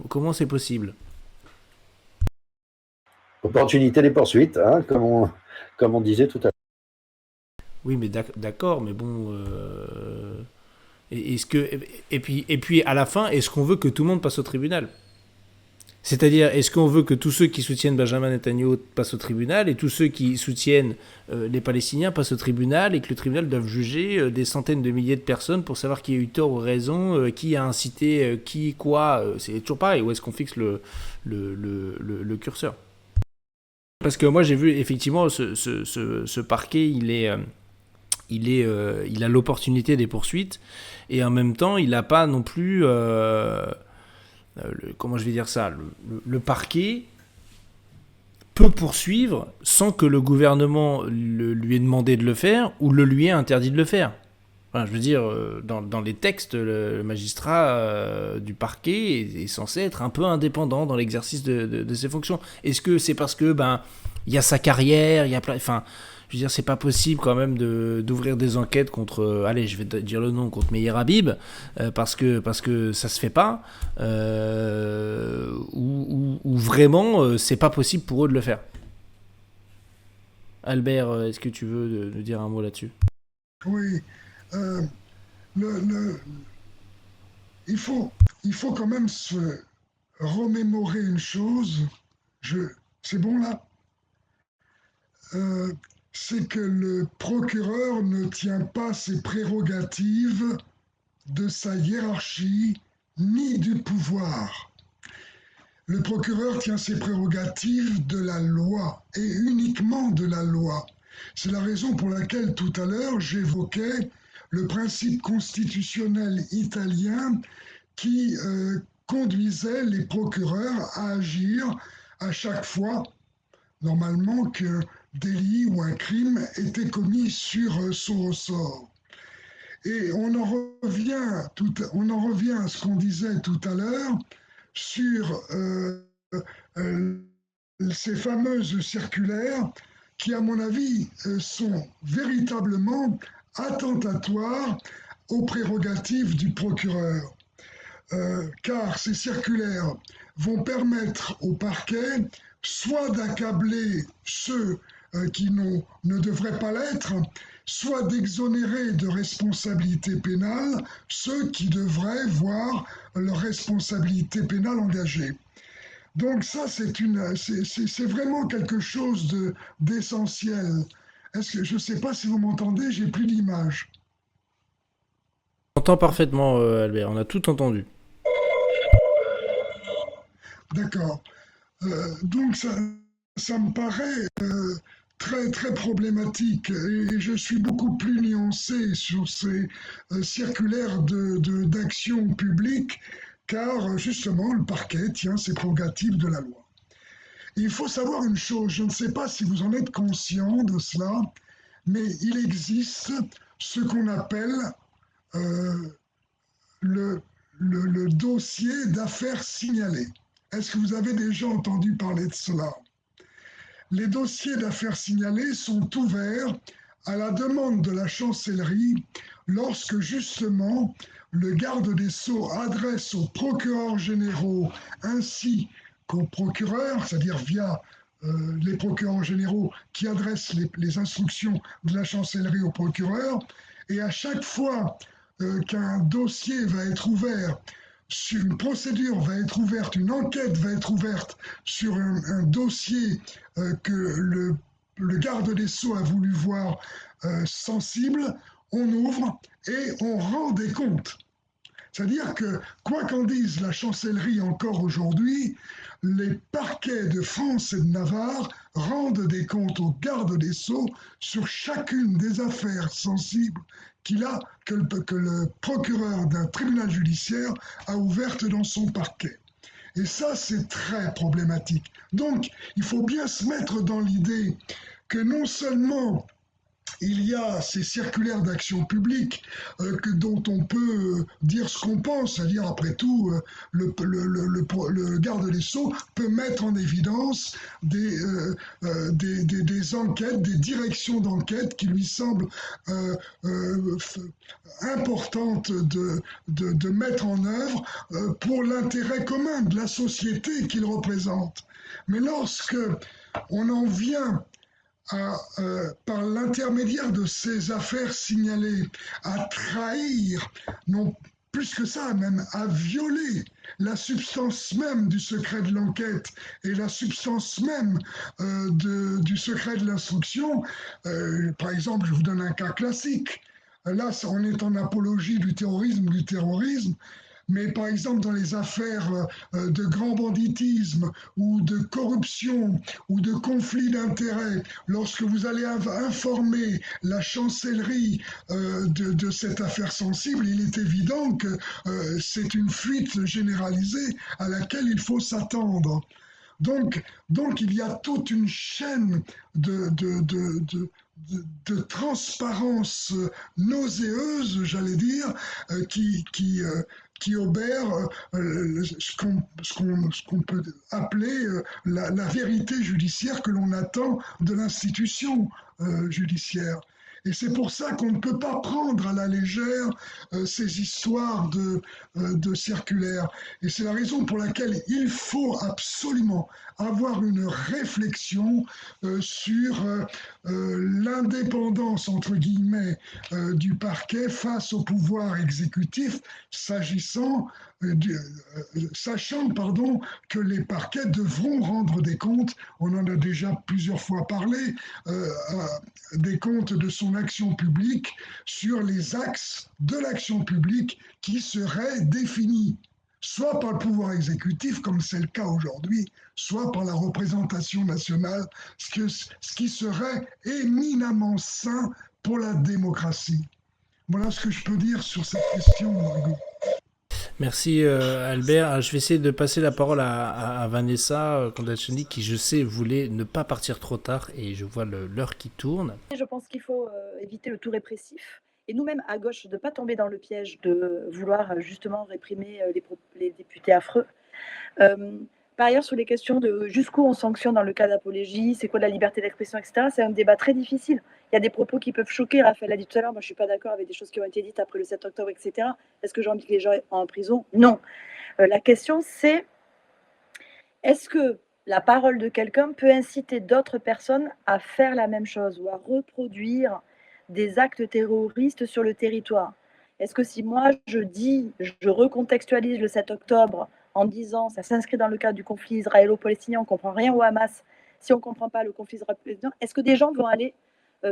Comment c'est possible? Opportunité des poursuites, hein, comme on disait tout à l'heure. Oui, mais d'accord, mais bon. Est-ce que et puis à la fin, est-ce qu'on veut que tout le monde passe au tribunal? C'est-à-dire, est-ce qu'on veut que tous ceux qui soutiennent Benjamin Netanyahu passent au tribunal et tous ceux qui soutiennent les Palestiniens passent au tribunal et que le tribunal doit juger des centaines de milliers de personnes pour savoir qui a eu tort ou raison, qui a incité, qui, quoi. C'est toujours pareil. Où est-ce qu'on fixe le curseur? Parce que moi, j'ai vu effectivement ce parquet, il a l'opportunité des poursuites et en même temps, il n'a pas non plus. Comment je vais dire ça, le parquet peut poursuivre sans que le gouvernement lui ait demandé de le faire ou le lui ait interdit de le faire. Enfin, je veux dire, dans les textes, le magistrat du parquet est censé être un peu indépendant dans l'exercice de ses fonctions. Est-ce que c'est parce que il y a sa carrière, il y a plein, enfin, je veux dire, c'est pas possible quand même d'ouvrir des enquêtes contre, allez, je vais dire le nom, contre Meir Habib, parce que ça se fait pas, ou vraiment c'est pas possible pour eux de le faire. Albert, est-ce que tu veux nous dire un mot là-dessus? Oui. Il faut quand même se remémorer une chose. C'est bon là? C'est que le procureur ne tient pas ses prérogatives de sa hiérarchie ni du pouvoir. Le procureur tient ses prérogatives de la loi et uniquement de la loi. C'est la raison pour laquelle tout à l'heure j'évoquais le principe constitutionnel italien qui conduisait les procureurs à agir à chaque fois, normalement, qu'un délit ou un crime était commis sur son ressort. Et on en revient à ce qu'on disait tout à l'heure sur euh, ces fameuses circulaires qui, à mon avis, sont véritablement attentatoires aux prérogatives du procureur. Car ces circulaires vont permettre au parquet soit d'accabler ceux qui ne devraient pas l'être, soit d'exonérer de responsabilité pénale ceux qui devraient voir leur responsabilité pénale engagée. Donc ça, c'est vraiment quelque chose d'essentiel. Je ne sais pas si vous m'entendez, j'ai plus d'image. On entend parfaitement, Albert, on a tout entendu. D'accord. Donc ça me paraît très très problématique et je suis beaucoup plus nuancé sur ces circulaires d'action publique car justement le parquet tient ses prérogatives de la loi. Et il faut savoir une chose, je ne sais pas si vous en êtes conscient de cela, mais il existe ce qu'on appelle euh, le, le dossier d'affaires signalées. Est-ce que vous avez déjà entendu parler de cela? Les dossiers d'affaires signalées sont ouverts à la demande de la chancellerie lorsque justement le garde des Sceaux adresse aux procureurs généraux ainsi qu'aux procureurs, c'est-à-dire via les procureurs généraux qui adressent les instructions de la chancellerie aux procureurs, et à chaque fois qu'un dossier va être ouvert, une procédure va être ouverte, une enquête va être ouverte sur un dossier que le garde des Sceaux a voulu voir sensible, on ouvre et on rend des comptes. C'est-à-dire que, quoi qu'en dise la chancellerie encore aujourd'hui, les parquets de France et de Navarre rendent des comptes au garde des Sceaux sur chacune des affaires sensibles que le procureur d'un tribunal judiciaire a ouvertes dans son parquet. Et ça, c'est très problématique. Donc, il faut bien se mettre dans l'idée que non seulement il y a ces circulaires d'action publique dont on peut dire ce qu'on pense, c'est-à-dire après tout, le garde des Sceaux peut mettre en évidence des enquêtes, des directions d'enquête qui lui semblent importantes de mettre en œuvre pour l'intérêt commun de la société qu'il représente. Mais lorsque on en vient par l'intermédiaire de ces affaires signalées, à trahir, non plus que ça, même à violer la substance même du secret de l'enquête et la substance même du secret de l'instruction. Par exemple, je vous donne un cas classique. Là, on est en apologie du terrorisme, mais par exemple dans les affaires de grand banditisme ou de corruption ou de conflit d'intérêts, lorsque vous allez informer la chancellerie de cette affaire sensible, il est évident que c'est une fuite généralisée à laquelle il faut s'attendre. Donc, il y a toute une chaîne de transparence nauséeuse, j'allais dire, qui obère ce qu'on peut appeler la vérité judiciaire que l'on attend de l'institution judiciaire. Et c'est pour ça qu'on ne peut pas prendre à la légère ces histoires de circulaires. Et c'est la raison pour laquelle il faut absolument avoir une réflexion sur l'indépendance, entre guillemets, du parquet face au pouvoir exécutif, sachant que les parquets devront rendre des comptes, on en a déjà plusieurs fois parlé, des comptes de son action publique sur les axes de l'action publique qui seraient définis, soit par le pouvoir exécutif, comme c'est le cas aujourd'hui, soit par la représentation nationale, ce qui serait éminemment sain pour la démocratie. Voilà ce que je peux dire sur cette question, Margot. Merci Albert. Je vais essayer de passer la parole à Vanessa Condaceni qui, je sais, voulait ne pas partir trop tard et je vois l'heure qui tourne. Je pense qu'il faut éviter le tout répressif et nous-mêmes à gauche de ne pas tomber dans le piège de vouloir justement réprimer les députés affreux. Par ailleurs, sur les questions de jusqu'où on sanctionne dans le cas d'apologie, c'est quoi la liberté d'expression, etc., c'est un débat très difficile. Il y a des propos qui peuvent choquer. Raphaël a dit tout à l'heure, moi je ne suis pas d'accord avec des choses qui ont été dites après le 7 octobre, etc. Est-ce que j'ai envie que les gens aient en prison? Non. La question c'est, est-ce que la parole de quelqu'un peut inciter d'autres personnes à faire la même chose ou à reproduire des actes terroristes sur le territoire? Est-ce que si moi je recontextualise le 7 octobre en disant ça s'inscrit dans le cadre du conflit israélo-palestinien, on ne comprend rien au Hamas, si on ne comprend pas le conflit israélo-palestinien, est-ce que des gens vont aller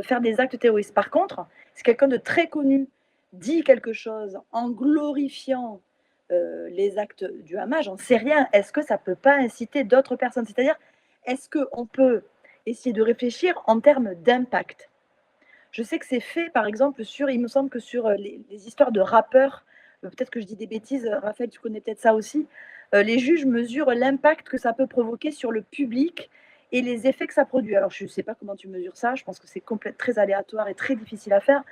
faire des actes terroristes? Par contre, si quelqu'un de très connu dit quelque chose en glorifiant les actes du Hamas, j'en sais rien, est-ce que ça ne peut pas inciter d'autres personnes? C'est-à-dire, est-ce qu'on peut essayer de réfléchir en termes d'impact? Je sais que c'est fait, par exemple, il me semble que sur les histoires de rappeurs, peut-être que je dis des bêtises, Raphaël, tu connais peut-être ça aussi, les juges mesurent l'impact que ça peut provoquer sur le public et les effets que ça produit. Alors, je ne sais pas comment tu mesures ça, je pense que c'est très aléatoire et très difficile à faire,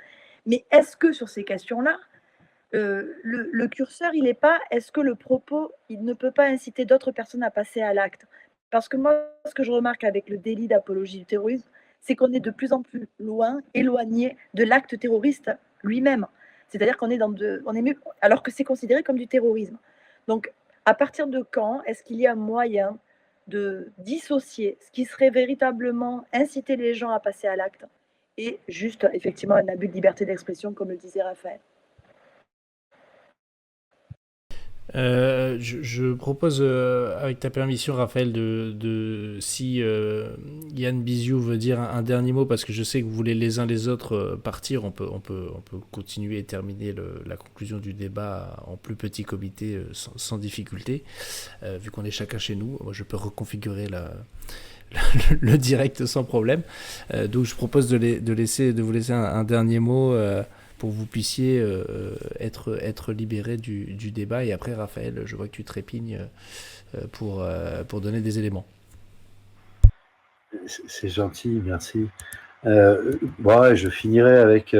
mais est-ce que sur ces questions-là, le curseur, il n'est pas, est-ce que le propos, il ne peut pas inciter d'autres personnes à passer à l'acte? Parce que moi, ce que je remarque avec le délit d'apologie du terrorisme, c'est qu'on est de plus en plus éloigné de l'acte terroriste lui-même. C'est-à-dire qu'on est mieux, alors que c'est considéré comme du terrorisme. Donc, à partir de quand est-ce qu'il y a moyen de dissocier ce qui serait véritablement inciter les gens à passer à l'acte et juste, effectivement, un abus de liberté d'expression, comme le disait Raphaël? Je propose, avec ta permission, Raphaël, si Yann Biziou veut dire un dernier mot, parce que je sais que vous voulez les uns les autres partir, on peut continuer et terminer la conclusion du débat en plus petit comité sans difficulté, vu qu'on est chacun chez nous. Moi, je peux reconfigurer le direct sans problème. Donc, je propose de vous laisser un dernier mot pour que vous puissiez être libéré du débat. Et après, Raphaël, je vois que tu trépignes pour donner des éléments. C'est gentil, merci. Ouais, je finirai avec...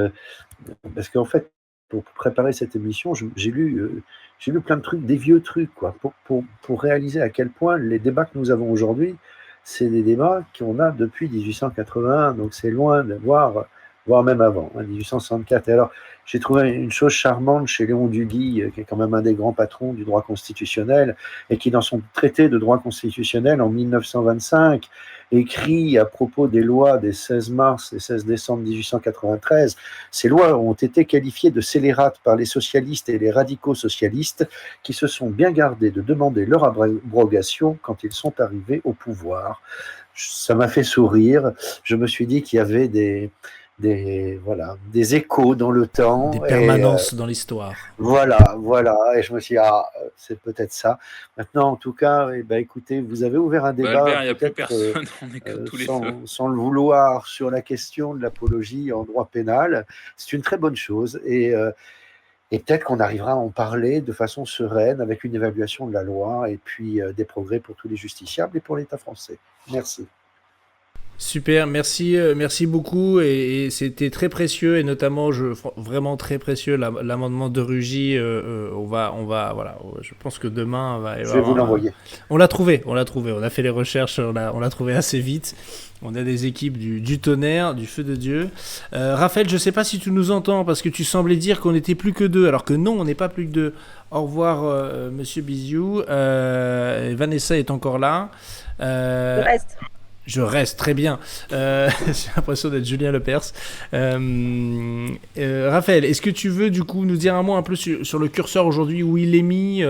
parce qu'en fait, pour préparer cette émission, j'ai lu plein de trucs, des vieux trucs, quoi, pour réaliser à quel point les débats que nous avons aujourd'hui, c'est des débats qu'on a depuis 1881, donc c'est loin de voire même avant, 1864. Et alors, j'ai trouvé une chose charmante chez Léon Duguy, qui est quand même un des grands patrons du droit constitutionnel, et qui, dans son traité de droit constitutionnel en 1925, écrit à propos des lois des 16 mars et 16 décembre 1893. Ces lois ont été qualifiées de scélérates par les socialistes et les radicaux socialistes qui se sont bien gardés de demander leur abrogation quand ils sont arrivés au pouvoir. Ça m'a fait sourire. Je me suis dit qu'il y avait des échos dans le temps. Des permanences dans l'histoire. Voilà. Et je me suis dit, c'est peut-être ça. Maintenant, en tout cas, écoutez, vous avez ouvert un débat. Albert, il n'y a plus personne, on est que tous les deux. Sans le vouloir, sur la question de l'apologie en droit pénal. C'est une très bonne chose. Et peut-être qu'on arrivera à en parler de façon sereine, avec une évaluation de la loi et puis des progrès pour tous les justiciables et pour l'État français. Merci. Super, merci beaucoup et c'était très précieux et notamment vraiment très précieux l'amendement de Rugy. On va voilà, je pense que demain je vais vous l'envoyer. On l'a trouvé, on a fait les recherches, on l'a trouvé assez vite. On a des équipes du tonnerre, du feu de Dieu. Raphaël, je ne sais pas si tu nous entends parce que tu semblais dire qu'on n'était plus que deux, alors que non, on n'est pas plus que deux. Au revoir, Monsieur Biziou. Vanessa est encore là. Je reste, très bien. J'ai l'impression d'être Julien Lepers. Raphaël, est-ce que tu veux du coup nous dire un mot un peu sur le curseur aujourd'hui, où il est mis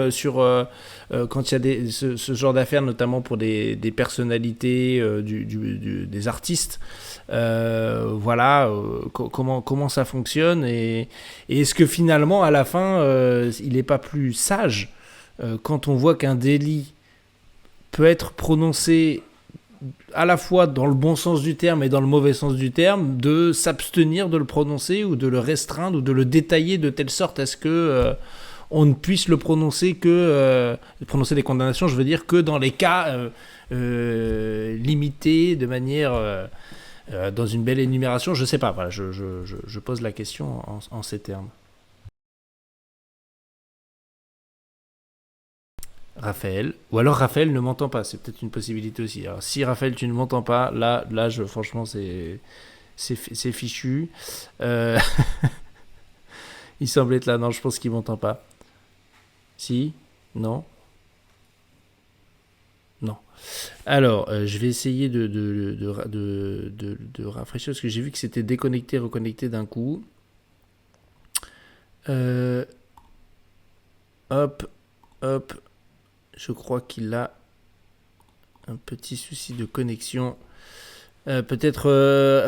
quand il y a ce genre d'affaires, notamment pour des personnalités, des artistes. Comment ça fonctionne et est-ce que finalement, à la fin, il n'est pas plus sage quand on voit qu'un délit peut être prononcé à la fois dans le bon sens du terme et dans le mauvais sens du terme, de s'abstenir de le prononcer ou de le restreindre ou de le détailler de telle sorte à ce que on ne puisse le prononcer prononcer des condamnations, je veux dire, que dans les cas limités, de manière dans une belle énumération, je sais pas, voilà, je pose la question en ces termes. Raphaël, ou alors Raphaël ne m'entend pas, c'est peut-être une possibilité aussi. Alors si Raphaël tu ne m'entends pas, là franchement c'est fichu. Il semble être là, non je pense qu'il m'entend pas. Si, non. Alors je vais essayer de rafraîchir parce que j'ai vu que c'était déconnecté, reconnecté d'un coup. Hop. Je crois qu'il a un petit souci de connexion. Peut-être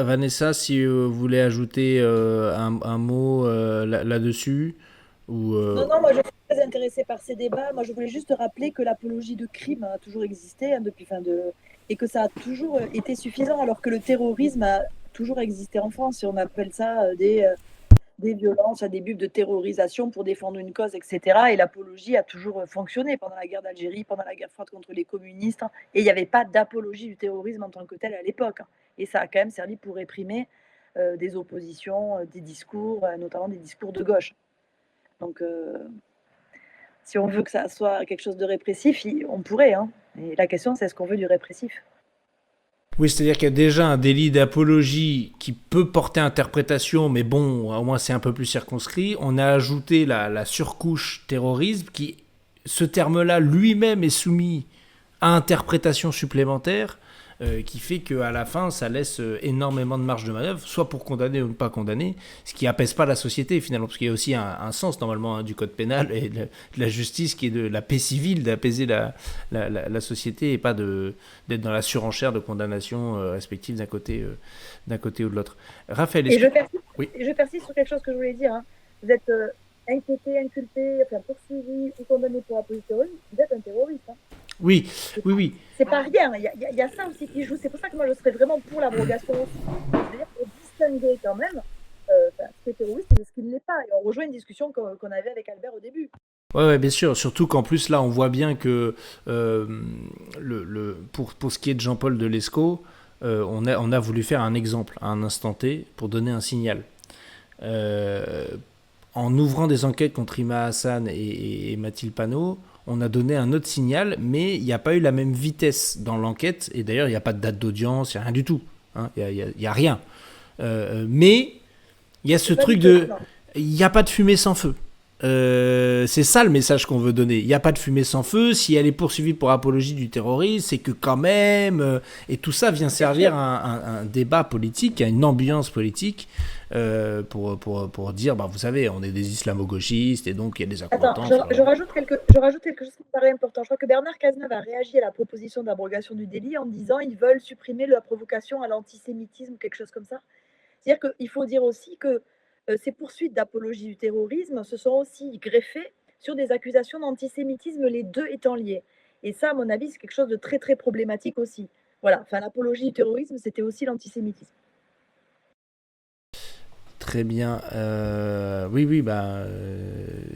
Vanessa, si vous voulez ajouter un mot là-dessus. Non, moi je suis très intéressée par ces débats. Moi je voulais juste rappeler que l'apologie de crime a toujours existé et que ça a toujours été suffisant, alors que le terrorisme a toujours existé en France. Si on appelle ça des violences, à des buts de terrorisation pour défendre une cause, etc. Et l'apologie a toujours fonctionné pendant la guerre d'Algérie, pendant la guerre froide contre les communistes. Et il n'y avait pas d'apologie du terrorisme en tant que tel à l'époque. Et ça a quand même servi pour réprimer des oppositions, des discours, notamment des discours de gauche. Donc, si on veut que ça soit quelque chose de répressif, on pourrait. Et la question, c'est est-ce qu'on veut du répressif ? Oui, c'est-à-dire qu'il y a déjà un délit d'apologie qui peut porter interprétation, mais bon, au moins c'est un peu plus circonscrit. On a ajouté la surcouche terrorisme, ce terme-là lui-même est soumis à interprétation supplémentaire, qui fait qu'à la fin, ça laisse énormément de marge de manœuvre, soit pour condamner ou ne pas condamner, ce qui apaise pas la société finalement, parce qu'il y a aussi un sens normalement du code pénal et de la justice qui est de la paix civile, d'apaiser la société et pas d'être dans la surenchère de condamnation respective d'un côté ou de l'autre. Raphaël, je persiste sur quelque chose que je voulais dire. Vous êtes inquiété, inculpé, poursuivi ou condamné pour apologie terroriste, vous êtes un terroriste. Oui. C'est pas rien, il y a ça aussi qui joue. C'est pour ça que moi je serais vraiment pour l'abrogation aussi. C'est-à-dire pour distinguer quand même ce qui est terroriste et ce qui ne l'est pas. Et on rejoint une discussion qu'on avait avec Albert au début. Ouais, bien sûr. Surtout qu'en plus là, on voit bien que pour ce qui est de Jean-Paul Delescaux, on a voulu faire un exemple à un instant T pour donner un signal. En ouvrant des enquêtes contre Ima Hassan et Mathilde Panot, on a donné un autre signal, mais il n'y a pas eu la même vitesse dans l'enquête. Et d'ailleurs, il n'y a pas de date d'audience, il n'y a rien du tout. Hein, il n'y a rien. Mais il y a ce truc de... Il n'y a pas de fumée sans feu. C'est ça le message qu'on veut donner. Il n'y a pas de fumée sans feu. Si elle est poursuivie pour apologie du terrorisme, c'est que quand même... et tout ça vient servir à un débat politique, à une ambiance politique, pour dire, vous savez, on est des islamo-gauchistes et donc il y a des accointants. Je rajoute quelque chose qui me paraît important. Je crois que Bernard Cazeneuve a réagi à la proposition d'abrogation du délit en disant ils veulent supprimer la provocation à l'antisémitisme ou quelque chose comme ça. C'est-à-dire qu'il faut dire aussi que ces poursuites d'apologie du terrorisme se sont aussi greffées sur des accusations d'antisémitisme, les deux étant liés. Et ça, à mon avis, c'est quelque chose de très, très problématique aussi. Voilà, enfin, l'apologie du terrorisme, c'était aussi l'antisémitisme. Très bien. Oui,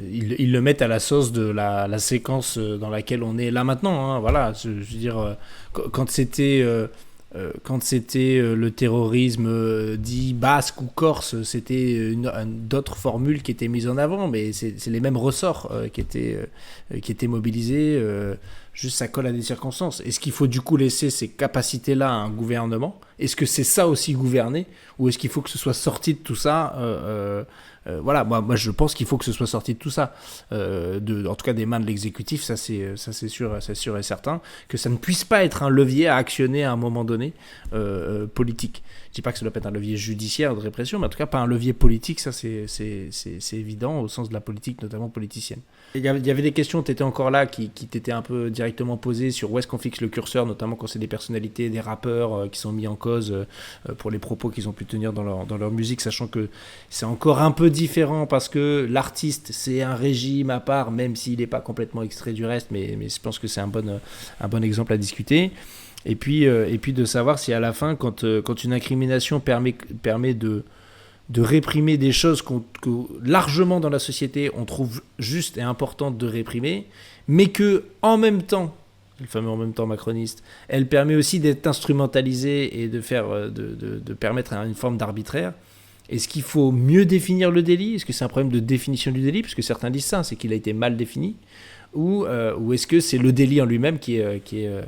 ils le mettent à la sauce de la séquence dans laquelle on est là maintenant. Hein, voilà, je veux dire, quand c'était le terrorisme dit basque ou corse, c'était d'autres formules qui étaient mises en avant, mais c'est les mêmes ressorts qui étaient mobilisés. Juste ça colle à des circonstances. Est-ce qu'il faut du coup laisser ces capacités-là à un gouvernement ? Est-ce que c'est ça aussi gouverner ? Ou est-ce qu'il faut que ce soit sorti de tout ça ? Voilà, moi je pense qu'il faut que ce soit sorti de tout ça, en tout cas des mains de l'exécutif, ça c'est sûr et certain, que ça ne puisse pas être un levier à actionner à un moment donné politique. Je dis pas que ça doit pas être un levier judiciaire de répression, mais en tout cas pas un levier politique, ça c'est évident au sens de la politique, notamment politicienne. Il y avait des questions, tu étais encore là, qui t'étaient un peu directement posées sur où est-ce qu'on fixe le curseur, notamment quand c'est des personnalités, des rappeurs qui sont mis en cause pour les propos qu'ils ont pu tenir dans leur musique, sachant que c'est encore un peu différent parce que l'artiste c'est un régime à part, même s'il n'est pas complètement extrait du reste, mais je pense que c'est un bon exemple à discuter. Et puis de savoir si à la fin, quand une incrimination permet de réprimer des choses que largement dans la société on trouve juste et importante de réprimer, mais que en même temps, le fameux en même temps macroniste, elle permet aussi d'être instrumentalisée et de permettre une forme d'arbitraire. Est-ce qu'il faut mieux définir le délit ? Est-ce que c'est un problème de définition du délit ? Parce que certains disent ça, c'est qu'il a été mal défini. Ou est-ce que c'est le délit en lui-même qui est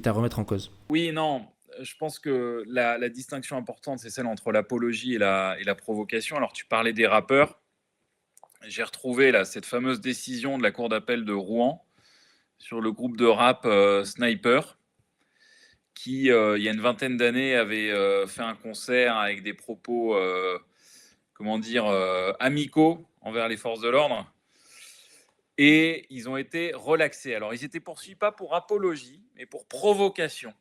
à remettre en cause ? Oui, non. Je pense que la distinction importante, c'est celle entre l'apologie et la provocation. Alors, tu parlais des rappeurs. J'ai retrouvé cette fameuse décision de la Cour d'appel de Rouen sur le groupe de rap Sniper, qui, il y a une vingtaine d'années, avait fait un concert avec des propos, amicaux envers les forces de l'ordre. Et ils ont été relaxés. Alors, ils étaient poursuivis pas pour apologie, mais pour provocation.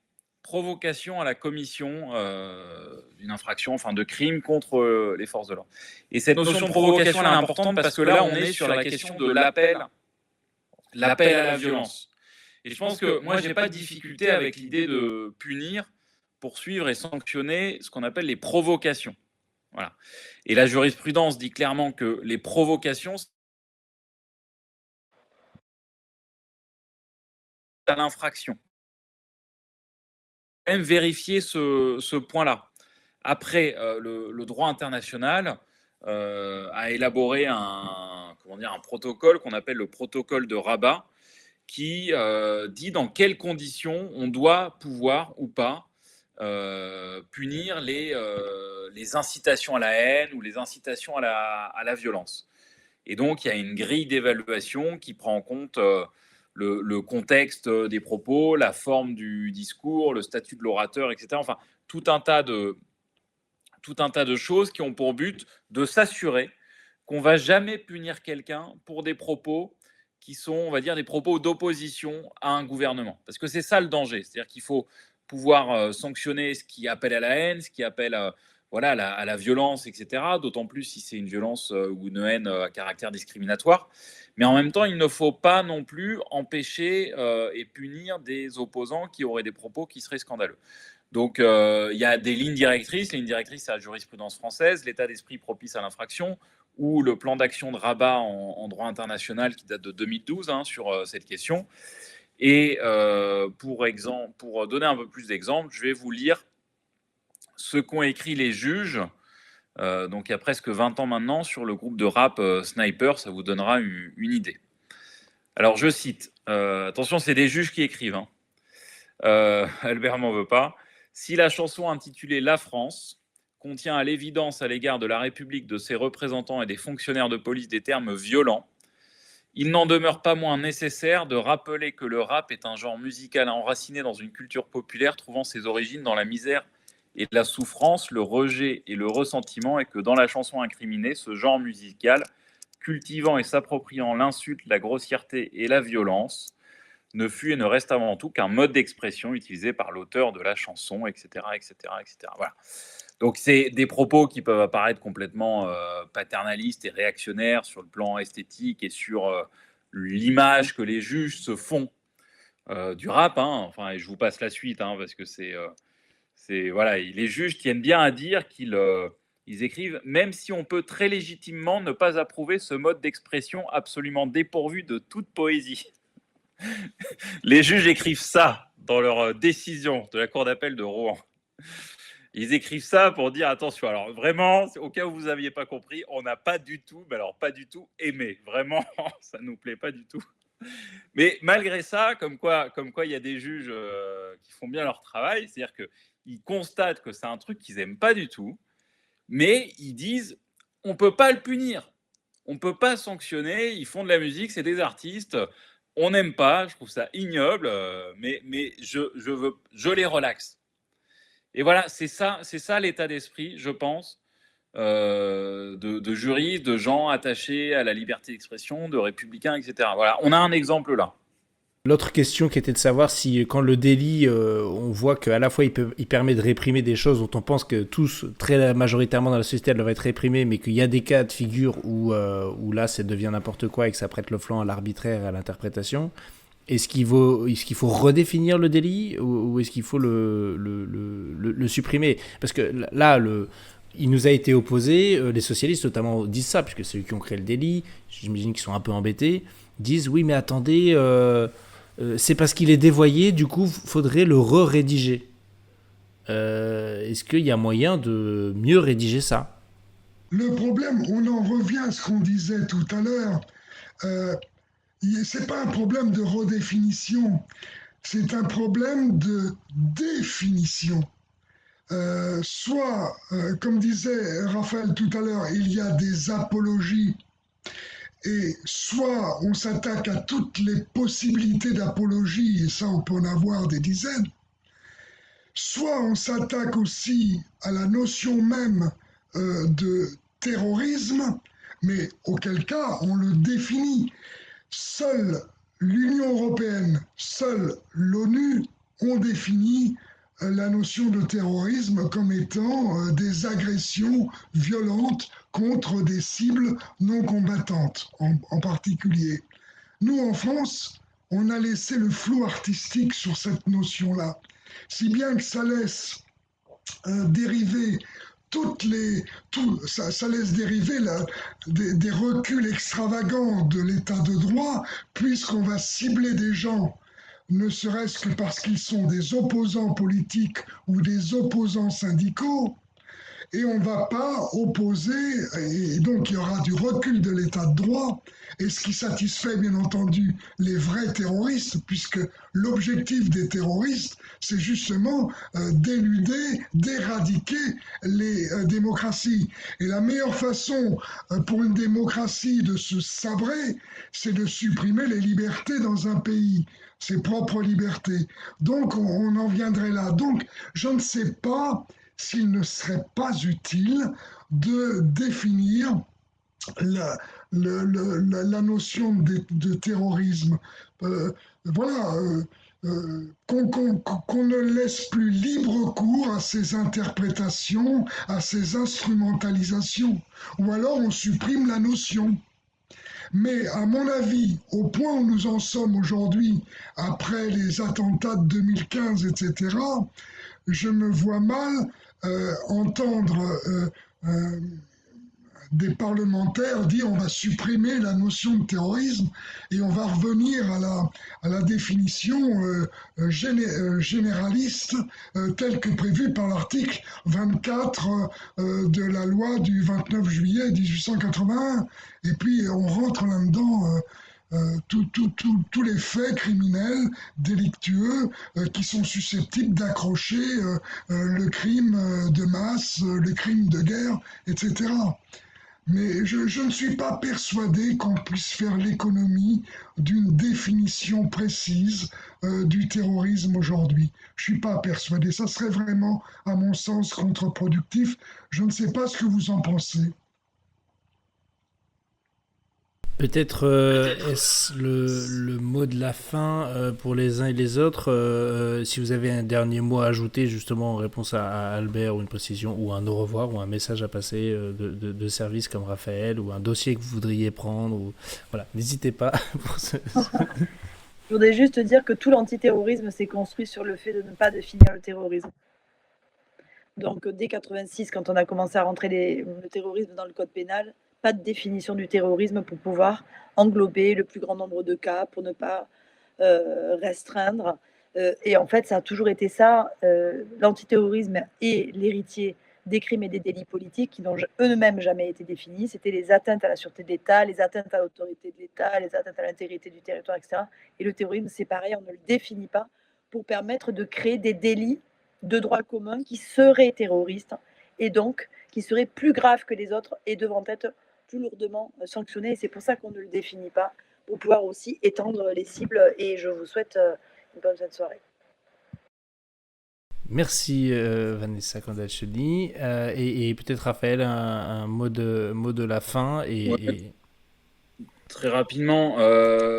Provocation à la commission d'une infraction, enfin de crime contre les forces de l'ordre. Et cette notion de provocation elle est importante parce que là, on est sur la question de l'appel à la violence. Et je pense que moi, je n'ai pas de difficulté avec l'idée de punir, poursuivre et sanctionner ce qu'on appelle les provocations. Voilà. Et la jurisprudence dit clairement que les provocations, c'est à l'infraction. Même vérifier ce point-là. Après, le droit international a élaboré un protocole qu'on appelle le protocole de Rabat, qui dit dans quelles conditions on doit pouvoir ou pas punir les incitations à la haine ou les incitations à la violence. Et donc, il y a une grille d'évaluation qui prend en compte le contexte des propos, la forme du discours, le statut de l'orateur, etc. Enfin, tout un tas de choses qui ont pour but de s'assurer qu'on ne va jamais punir quelqu'un pour des propos qui sont, on va dire, des propos d'opposition à un gouvernement. Parce que c'est ça le danger. C'est-à-dire qu'il faut pouvoir sanctionner ce qui appelle à la haine, ce qui appelle à la violence, etc. D'autant plus si c'est une violence ou une haine à caractère discriminatoire. Mais en même temps, il ne faut pas non plus empêcher et punir des opposants qui auraient des propos qui seraient scandaleux. Donc, il y a des lignes directrices. Les lignes directrices, c'est la jurisprudence française, l'état d'esprit propice à l'infraction, ou le plan d'action de Rabat en droit international qui date de 2012 sur cette question. Et pour donner un peu plus d'exemples, je vais vous lire ce qu'ont écrit les juges, donc il y a presque 20 ans maintenant, sur le groupe de rap Sniper, ça vous donnera une idée. Alors je cite, attention, c'est des juges qui écrivent, hein. Albert m'en veut pas. Si la chanson intitulée La France contient à l'évidence à l'égard de la République, de ses représentants et des fonctionnaires de police des termes violents, il n'en demeure pas moins nécessaire de rappeler que le rap est un genre musical enraciné dans une culture populaire trouvant ses origines dans la misère et la souffrance, le rejet et le ressentiment, et que dans la chanson incriminée, ce genre musical, cultivant et s'appropriant l'insulte, la grossièreté et la violence, ne fut et ne reste avant tout qu'un mode d'expression utilisé par l'auteur de la chanson, etc., etc., etc. Voilà. Donc c'est des propos qui peuvent apparaître complètement paternalistes et réactionnaires sur le plan esthétique et sur l'image que les juges se font du rap, hein. Enfin, et je vous passe la suite, hein, parce que voilà, les juges tiennent bien à dire qu'ils écrivent, même si on peut très légitimement ne pas approuver ce mode d'expression absolument dépourvu de toute poésie. Les juges écrivent ça dans leur décision de la Cour d'appel de Rouen. Ils écrivent ça pour dire attention. Alors vraiment, au cas où vous n'aviez pas compris, on n'a pas du tout, mais alors pas du tout aimé. Vraiment, ça nous plaît pas du tout. Mais malgré ça, comme quoi il y a des juges qui font bien leur travail, c'est-à-dire qu'ils constatent que c'est un truc qu'ils n'aiment pas du tout, mais ils disent on ne peut pas le punir, on ne peut pas sanctionner, ils font de la musique, c'est des artistes, on n'aime pas, je trouve ça ignoble, mais je les relaxe. Et voilà, c'est ça l'état d'esprit, je pense, de juristes, de gens attachés à la liberté d'expression, de républicains, etc. Voilà, on a un exemple là. L'autre question qui était de savoir si, quand le délit, on voit qu'à la fois il permet de réprimer des choses dont on pense que tous, très majoritairement dans la société, elles doivent être réprimées, mais qu'il y a des cas de figure où là, ça devient n'importe quoi et que ça prête le flanc à l'arbitraire et à l'interprétation. Est-ce qu'il faut redéfinir le délit ou est-ce qu'il faut le supprimer? Parce que là, il nous a été opposé, les socialistes notamment disent ça, puisque c'est eux qui ont créé le délit, j'imagine qu'ils sont un peu embêtés, disent oui mais attendez, c'est parce qu'il est dévoyé, du coup faudrait le re-rédiger. Est-ce qu'il y a moyen de mieux rédiger ça? Le problème, on en revient à ce qu'on disait tout à l'heure, c'est pas un problème de redéfinition, c'est un problème de définition. Soit, comme disait Raphaël tout à l'heure, il y a des apologies, et soit on s'attaque à toutes les possibilités d'apologie, et ça on peut en avoir des dizaines, soit on s'attaque aussi à la notion même de terrorisme, mais auquel cas on le définit. Seule l'Union européenne, seule l'ONU ont défini la notion de terrorisme comme étant des agressions violentes contre des cibles non combattantes en particulier. Nous, en France, on a laissé le flou artistique sur cette notion-là, si bien que ça laisse dériver ça laisse dériver des reculs extravagants de l'état de droit, puisqu'on va cibler des gens, ne serait-ce que parce qu'ils sont des opposants politiques ou des opposants syndicaux, et on ne va pas opposer, et donc il y aura du recul de l'état de droit, et ce qui satisfait bien entendu les vrais terroristes, puisque l'objectif des terroristes, c'est justement d'éluder, d'éradiquer les démocraties. Et la meilleure façon pour une démocratie de se sabrer, c'est de supprimer les libertés dans un pays, ses propres libertés. Donc on en viendrait là. Donc je ne sais pas s'il ne serait pas utile de définir la notion de terrorisme. Qu'on ne laisse plus libre cours à ces interprétations, à ces instrumentalisations, ou alors on supprime la notion. Mais à mon avis, au point où nous en sommes aujourd'hui, après les attentats de 2015, etc., je me vois mal entendre des parlementaires dit on va supprimer la notion de terrorisme et on va revenir à la définition généraliste telle que prévue par l'article 24 de la loi du 29 juillet 1881. Et puis on rentre là-dedans tous les faits criminels, délictueux, qui sont susceptibles d'accrocher le crime de masse, le crime de guerre, etc. Mais je ne suis pas persuadé qu'on puisse faire l'économie d'une définition précise du terrorisme aujourd'hui. Je ne suis pas persuadé. Ça serait vraiment, à mon sens, contre-productif. Je ne sais pas ce que vous en pensez. Peut-être est-ce le mot de la fin pour les uns et les autres. Si vous avez un dernier mot à ajouter justement en réponse à Albert, ou une précision, ou un au revoir, ou un message à passer de service comme Raphaël, ou un dossier que vous voudriez prendre, ou... voilà, n'hésitez pas. Je voudrais juste dire que tout l'antiterrorisme s'est construit sur le fait de ne pas définir le terrorisme. Donc dès 86, quand on a commencé à rentrer le terrorisme dans le code pénal, pas de définition du terrorisme pour pouvoir englober le plus grand nombre de cas, pour ne pas restreindre. Et en fait, ça a toujours été ça. L'antiterrorisme est l'héritier des crimes et des délits politiques qui n'ont eux-mêmes jamais été définis. C'était les atteintes à la sûreté de l'État, les atteintes à l'autorité de l'État, les atteintes à l'intégrité du territoire, etc. Et le terrorisme, c'est pareil, on ne le définit pas pour permettre de créer des délits de droit commun qui seraient terroristes et donc qui seraient plus graves que les autres et devant être plus lourdement sanctionnés. Et c'est pour ça qu'on ne le définit pas, pour pouvoir aussi étendre les cibles. Et je vous souhaite une bonne fin de soirée. Merci Vanessa Candaceli. Et peut-être Raphaël, un mot de la fin. Ouais. Très rapidement,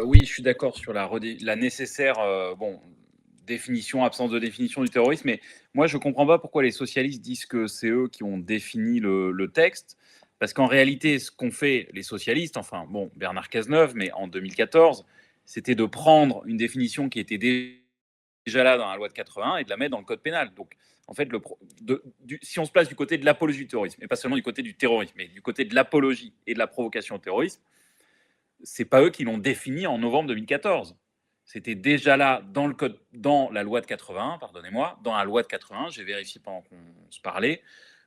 oui, je suis d'accord sur la nécessaire définition, absence de définition du terrorisme, mais moi je ne comprends pas pourquoi les socialistes disent que c'est eux qui ont défini le texte, parce qu'en réalité, ce qu'ont fait les socialistes, enfin bon, Bernard Cazeneuve, mais en 2014, c'était de prendre une définition qui était déjà là dans la loi de 81 et de la mettre dans le code pénal. Donc, en fait, si on se place du côté de l'apologie du terrorisme, et pas seulement du côté du terrorisme, mais du côté de l'apologie et de la provocation au terrorisme, c'est pas eux qui l'ont défini en novembre 2014. C'était déjà là dans la loi de 81, pardonnez-moi, dans la loi de 81, j'ai vérifié pendant qu'on se parlait,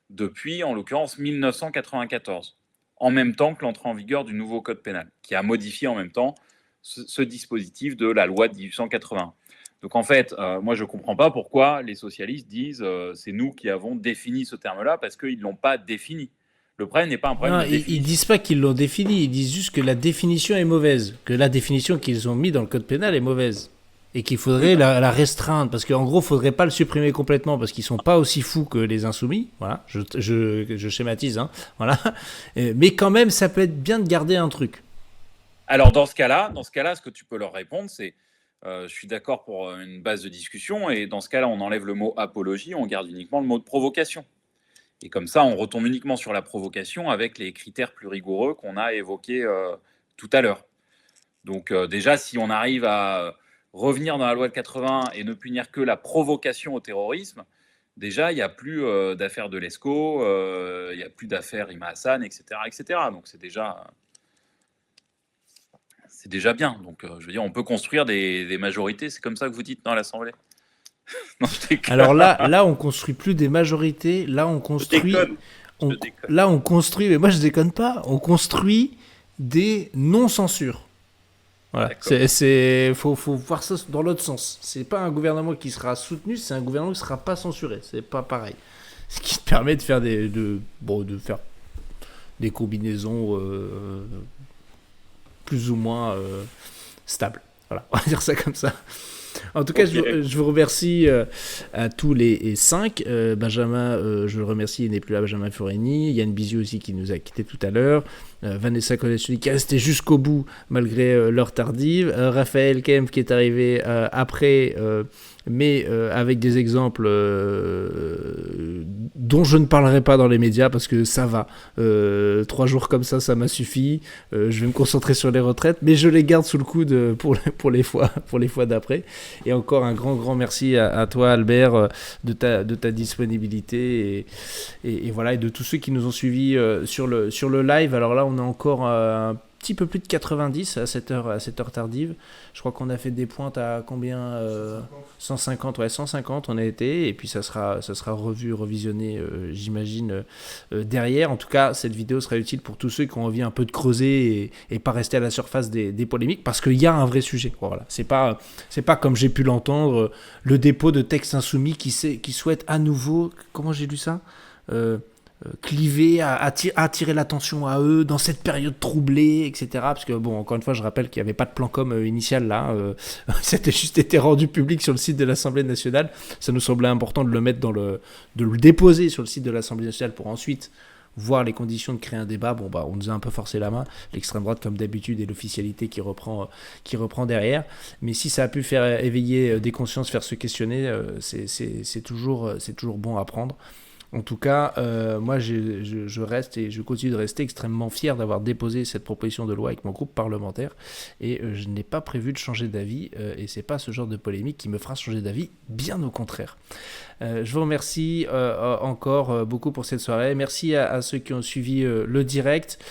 depuis, en l'occurrence, 1994, en même temps que l'entrée en vigueur du nouveau code pénal, qui a modifié en même temps ce dispositif de la loi de 1881. Donc en fait, moi je ne comprends pas pourquoi les socialistes disent c'est nous qui avons défini ce terme-là, parce qu'ils ne l'ont pas défini. Le problème n'est pas un problème de définition. Ils disent pas qu'ils l'ont défini, ils disent juste que la définition est mauvaise, que la définition qu'ils ont mis dans le code pénal est mauvaise. Et qu'il faudrait la restreindre, parce qu'en gros, il ne faudrait pas le supprimer complètement, parce qu'ils ne sont pas aussi fous que les insoumis. Voilà, je schématise, hein, voilà. Mais quand même, ça peut être bien de garder un truc. Alors, dans ce cas-là, ce que tu peux leur répondre, c'est je suis d'accord pour une base de discussion, et dans ce cas-là, on enlève le mot apologie, on garde uniquement le mot de provocation. Et comme ça, on retombe uniquement sur la provocation avec les critères plus rigoureux qu'on a évoqués tout à l'heure. Donc déjà, si on arrive à revenir dans la loi de 80 et ne punir que la provocation au terrorisme, déjà, il n'y a plus d'affaires de l'ESCO, il n'y a plus d'affaires Ima Hassan, etc., etc. Donc c'est déjà bien. Donc je veux dire, on peut construire des majorités. C'est comme ça que vous dites dans l'Assemblée. Non, alors là, on construit plus des majorités. Là, on construit. Là, on construit. Mais moi, je déconne pas. On construit des non-censures. Voilà. Faut voir ça dans l'autre sens. C'est pas un gouvernement qui sera soutenu, c'est un gouvernement qui sera pas censuré. C'est pas pareil. Ce qui te permet de faire de faire des combinaisons plus ou moins stables. Voilà, on va dire ça comme ça. En tout cas, je vous remercie à tous les 5. Benjamin, je le remercie, il n'est plus là, Benjamin Fiorini. Yann Biziou aussi qui nous a quittés tout à l'heure. Vanessa Candaceli qui est restée jusqu'au bout malgré l'heure tardive. Raphaël Kempf qui est arrivé après, mais avec des exemples dont je ne parlerai pas dans les médias parce que ça va. 3 jours comme ça m'a suffi. Je vais me concentrer sur les retraites, mais je les garde sous le coude pour les fois d'après. Et encore un grand merci à toi, Albert, de ta disponibilité et voilà, et de tous ceux qui nous ont suivis sur le live. Alors là, on a encore un petit peu plus de 90 à cette heure tardive. Je crois qu'on a fait des pointes à combien 150, ouais, 150 on a été, et puis ça sera revisionné, j'imagine, derrière. En tout cas, cette vidéo sera utile pour tous ceux qui ont envie un peu de creuser et pas rester à la surface des polémiques, parce qu'il y a un vrai sujet. Voilà. C'est pas comme j'ai pu l'entendre, le dépôt de textes insoumis qui souhaite à nouveau, comment j'ai lu ça, cliver, attirer l'attention à eux dans cette période troublée, etc. Parce que, bon, encore une fois, je rappelle qu'il n'y avait pas de plan com initial là. C'était juste été rendu public sur le site de l'Assemblée nationale. Ça nous semblait important de le mettre de le déposer sur le site de l'Assemblée nationale pour ensuite voir les conditions de créer un débat. Bon, on nous a un peu forcé la main, l'extrême droite comme d'habitude, et l'officialité qui reprend derrière. Mais si ça a pu faire éveiller des consciences, faire se questionner, c'est toujours bon à prendre. En tout cas, moi, je reste et je continue de rester extrêmement fier d'avoir déposé cette proposition de loi avec mon groupe parlementaire, et je n'ai pas prévu de changer d'avis, et c'est pas ce genre de polémique qui me fera changer d'avis, bien au contraire. Je vous remercie encore beaucoup pour cette soirée. Merci à ceux qui ont suivi le direct.